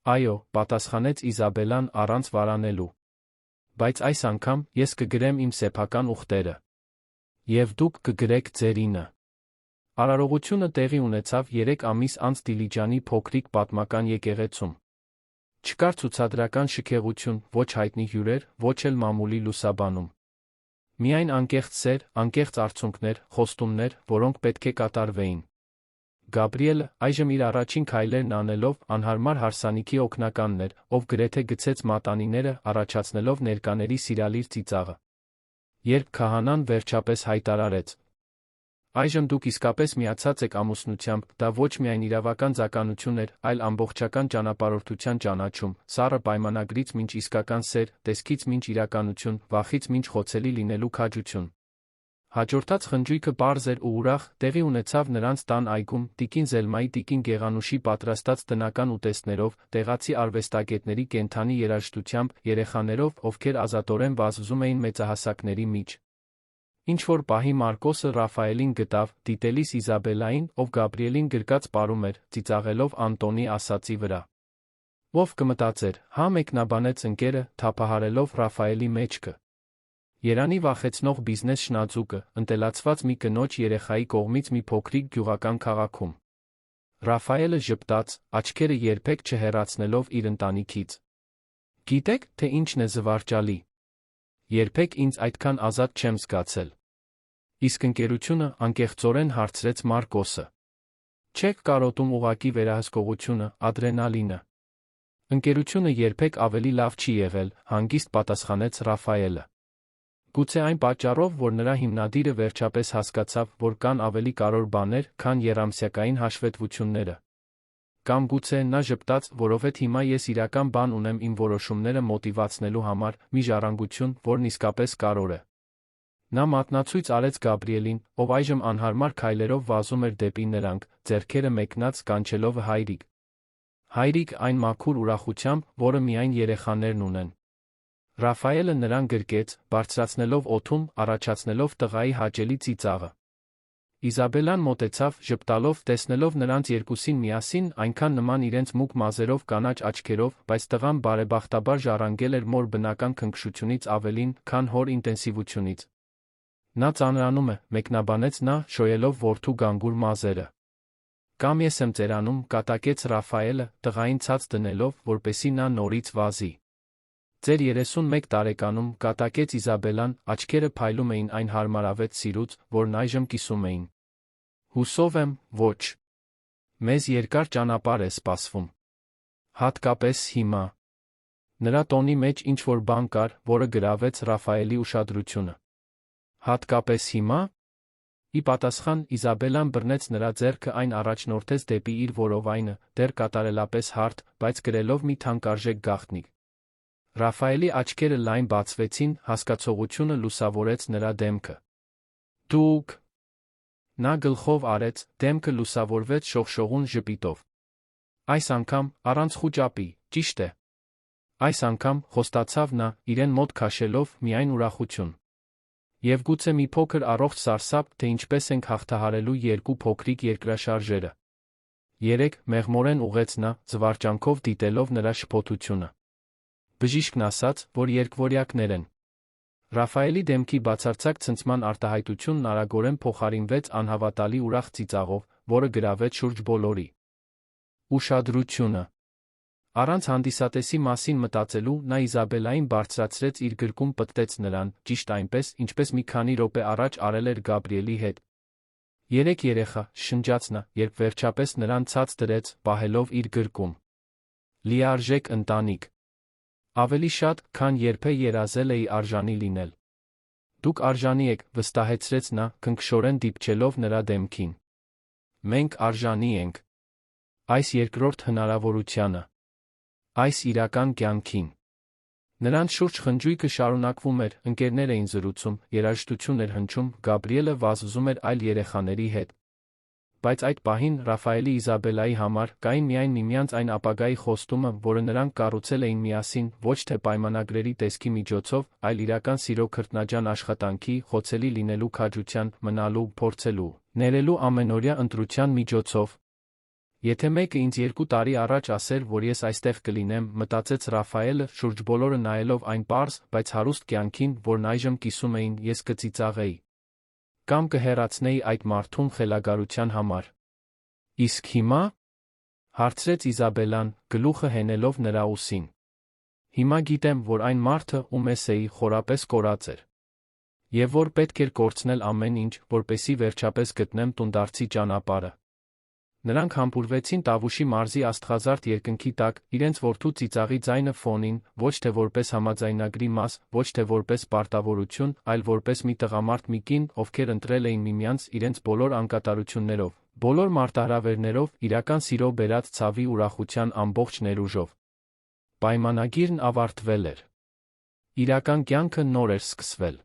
Այո, պատասխանեց Իզաբելան առանց վարանելու։ Բայց այս անգամ ես կգրեմ իմ սեփական ուխտերը։ Եվ դուք կգրեք ձերինը։ Արարողությունը տեղի ունեցավ 3 ամիս անց Դիլիջանի փոքրիկ պատմական եկեղեցում։ Չկար ցուցադրական շքեղություն, ոչ հայտնի հյուրեր, ոչ էլ մամուլի լուսաբանում։ Միայն անկեղծ սեր, անկեղծ արցունքներ, խոստումներ, որոնք պետք է կատարվեին։ Գաբրիելը, այժմ իր առաջին քայլերն անելով, անհարմար հարսանիքի օգնականն էր, ով գրեթե գցեց մատանիները, առաջացնելով ներկաների սիրալիր ծիծաղը։ Երբ քահանան վերջապես հայտարարեց. Այժմ դուք իսկապես միացած եք ամուսնությամբ, դա ոչ միայն իրավական ձականություն էր, այլ ամբողջական ճանապարհորդության ճանաչում, սառը պայմանագրից մինչ իսկական սեր, տեսքից մինչ իրականություն, վախից մինչ խոցելի լինելու քաջություն։ Հաջորդած խնջույքը պարզ էր ու ուրախ, տեղի ունեցավ նրանց տան այգում, տիկին Զելմայի տիկին Գեղանուշի պատրաստած տնական ուտեստներով, տեղացի արվեստագետների կենդանի երաժշտությամբ, երեխաներով, ովքեր ազատորեն վազվզում էին մեծահասակների մեջ։ Ինչ-որ պահի Մարկոսը Ռաֆայելին գտավ, դիտելիս Իզաբելային, ով Գաբրիելին գրկած պարում էր, ծիծաղելով Անտոնի ասածի վրա։ Ով կմտածեր, հա մեկնաբանեց ընկերը, թափահարելով Ռաֆայելի մեջքը։ Երանի վախեցնող բիզնես շնաձուկը, ընտելացված մի կնոջ երեխայի կողմից մի փոքրիկ գյուղական քաղաքում։ Ռաֆայելը ժպտաց, աչքերը երբեք չհեռացնելով իր ընտանիքից։ Գիտեք, թե ինչն է զվարճալի։ Երբեք ինձ այդքան ազատ չեմ զգացել։ Իսկ ընկերությունը անկեղծորեն հարցրեց Մարկոսը։ Չեք կարոտում ուղակի վերահսկողությունը, ադրենալինը։ Ընկերությունը երբեք ավելի լավ չի եղել, հանգիստ պատասխանեց Ռաֆայելը։ Գուցե այն պատճառով, որ նրա հիմնադիրը վերջապես հասկացավ, որ կան ավելի կարևոր բաներ, քան եռամսյակային հաշվետվությունները։ Կամ գուցե նա ժպտաց, որովհետև հիմա ես իրական բան ունեմ իմ որոշումները մոտիվացնելու համար, մի ժառանգություն, որն իսկապես կարևոր է։ Նա մատնացույց արեց Գաբրիելին, ով այժմ անհարմար քայլերով վազում էր դեպի նրանք, ձեռքերը մեկնած կանչելով հայրիկ։ Հայրիկ այն մաքուր ուրախությամբ, որը միայն երեխաներն ունեն։ Ռաֆայելը նրան գրկեց, բարձրացնելով օդում, առաջացնելով տղայի հաճելի ծիծաղը։ Իզաբելան մոտեցավ, ժպտալով, տեսնելով նրանց երկուսին միասին, այնքան նման իրենց մուգ մազերով կանաչ աչքերով, բայց տղան բարեբախտաբար ժառանգել էր մոր բնական քնքշությունից ավելին, քան հոր ինտենսիվությունից։ Նա ծանրանում է, մեկնաբանեց նա, շոյելով որդու գանգուր մազերը։ Կամ ես եմ ծերանում, կատակեց Ռաֆայելը, տղային ցած դնելով, որպեսի նա նորից վազի։ Ձեր 31 տարեկանում, կատակեց Իզաբելան, աչքերը փայլում էին այն հարմարավետ սիրուց, որն այժմ կիսում էին։ Հուսով եմ, ոչ։ Մեզ երկար ճանապարհ է սպասվում։ Հատկապես հիմա։ Նրա տոնի մեջ ինչ-որ բան կար, որը գրավեց Ռաֆայելի ուշադրությունը։ Հատկապես հիմա։ Ի պատասխան, Իզաբելան բռնեց նրա ձեռքը, այն առաջնորդեց դեպի իր որովայնը, դեռ կատարելապես հարթ, բայց գրելով մի թանկարժեք գաղտնիք։ Ռաֆայելի աչքերը լայն բացվեցին, հասկացողությունը լուսավորեց նրա դեմքը։ Դուք… Նա գլխով արեց, դեմքը լուսավորվեց շողշողուն ժպիտով։ Այս անգամ, առանց խուճապի, ճիշտ է։ Այս անգամ, խոստացավ նա, իրեն մոտ քաշելով, միայն ուրախություն։ Եվ գուցե մի փոքր առողջ սարսափ, թե ինչպես ենք հաղթահարելու երկու փոքրիկ երկրաշարժերը։ Երեք, մեղմորեն ուղեց նա, զվարճանքով դիտելով նրա շփոթությունը։ Բժիշկն ասաց, որ երկվորյակներ են։ Ռաֆայելի դեմքի բացարձակ ցնցման արտահայտությունն արագորեն փոխարինվեց անհավատալի ուրախ ծիծաղով, որը գրավեց շուրջ բոլորի ուշադրությունը։ Առանց հանդիսատեսի մասին մտածելու, նա Իզաբելային բարձրացրեց իր գրկում, պտտեց նրան, ճիշտ այնպես, ինչպես մի քանի րոպե առաջ արել էր Գաբրիելի հետ։ Երեք երեխա, շշնջաց նա, երբ վերջապես նրան ցած դրեց, պահելով իր գրկում։ Լիարժեք ընտանիք։ Ավելի շատ, քան երբե երազել էի արժանի լինել։ Դուք արժանի եք, վստահեցրեց նա, քնքշորեն դիպչելով նրա դեմքին։ Մենք արժանի ենք այս երկրորդ հնարավորությանը, այս իրական կյանքին։ Նրանց շուրջ խնջույքը շարունակվում էր, ընկերներ էին զրուցում, երաժշտություն էր հնչում, Գաբրիելը վազվզում էր այլ երեխաների հետ։ Բայց այդ պահին, Ռաֆայելի Իզաբելայի համար, կային միայն միմյանց այն ապագայի խոստումը, որը նրանք կառուցել էին միասին, ոչ թե պայմանագրերի տեսքի միջոցով, այլ իրական սիրո քրտնաջան աշխատանքի, խոցելի լինելու քաջության, մնալու, փորձելու, ներելու ամենօրյա ընտրության միջոցով։ Եթե մեկը ինձ 2 տարի առաջ ասեր, որ ես այստեղ կլինեմ, մտածեց Ռաֆայելը, շուրջ բոլորը նայելով այն պարզ, բայց հարուստ կյանքին, որն այժմ կիսում էին, ես կծիծաղեի։ Կամ կհեռացնեի այդ մարդուն խելագարության համար։ Իսկ հիմա… հարցրեց Իզաբելան, գլուխը հենելով նրա ուսին։ Հիմա գիտեմ, որ այն մարդը, ում ես էի, խորապես կորած էր։ Եվ որ պետք էր կորցնել ամեն ինչ, որպեսզի վերջապես գտնեմ տունդարձի ճանապարհը։ Նրանք համբուրվեցին Տավուշի մարզի աստղազարդ երկնքի տակ, իրենց որդու ծիծաղի ձայնը ֆոնին, ոչ թե որպես համաձայնագրի մաս, ոչ թե որպես պարտավորություն, այլ որպես մի տղամարդ, մի կին, ովքեր ընտրել էին միմյանց իրենց բոլոր անկատարություններով, բոլոր մարտահրավերներով, իրական սիրո բերած ցավի ուրախության ամբողջ ներուժով։ Պայմանագիրն ավարտվել էր։ Իրական կյանքը նոր էր սկսվել։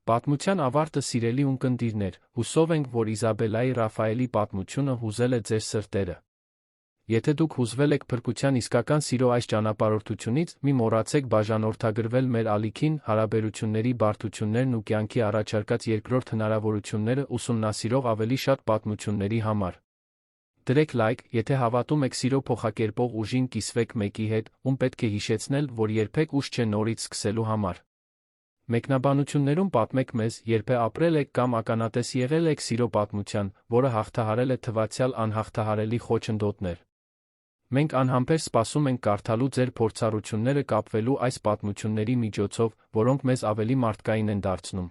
Պատմության ավարտը, սիրելի ունկնդիրներ, հուսով ենք, որ Իզաբելայի Ռաֆայելի պատմությունը հուզել է ձեր սրտերը։ Եթե դուք հուզվել եք փրկության իսկական սիրո այս ճանապարհորդությունից, մի մոռացեք բաժանորդագրվել մեր ալիքին, հարաբերությունների բարդություններն ու կյանքի առաջարկած երկրորդ հնարավորությունները ուսումնասիրող ավելի շատ պատմությունների համար։ Դրեք լայք, եթե հավատում եք սիրո փոխակերպող ուժին, կիսվեք մեկի հետ, ում պետք է հիշեցնել, որ երբեք ուշ չէ նորից սկսելու համար։ Մեկնաբանություններում պատմեք մեզ, երբե ապրել եք կամ ականատես եղել եք սիրո պատմության, որը հաղթահարել է թվացյալ անհաղթահարելի խոչընդոտներ։ Մենք անհամբեր սպասում ենք կարդալու ձեր փորձառությունները կապվելու այս պատմությունների միջոցով, որոնք մեզ ավելի մարդկային են դարձնում։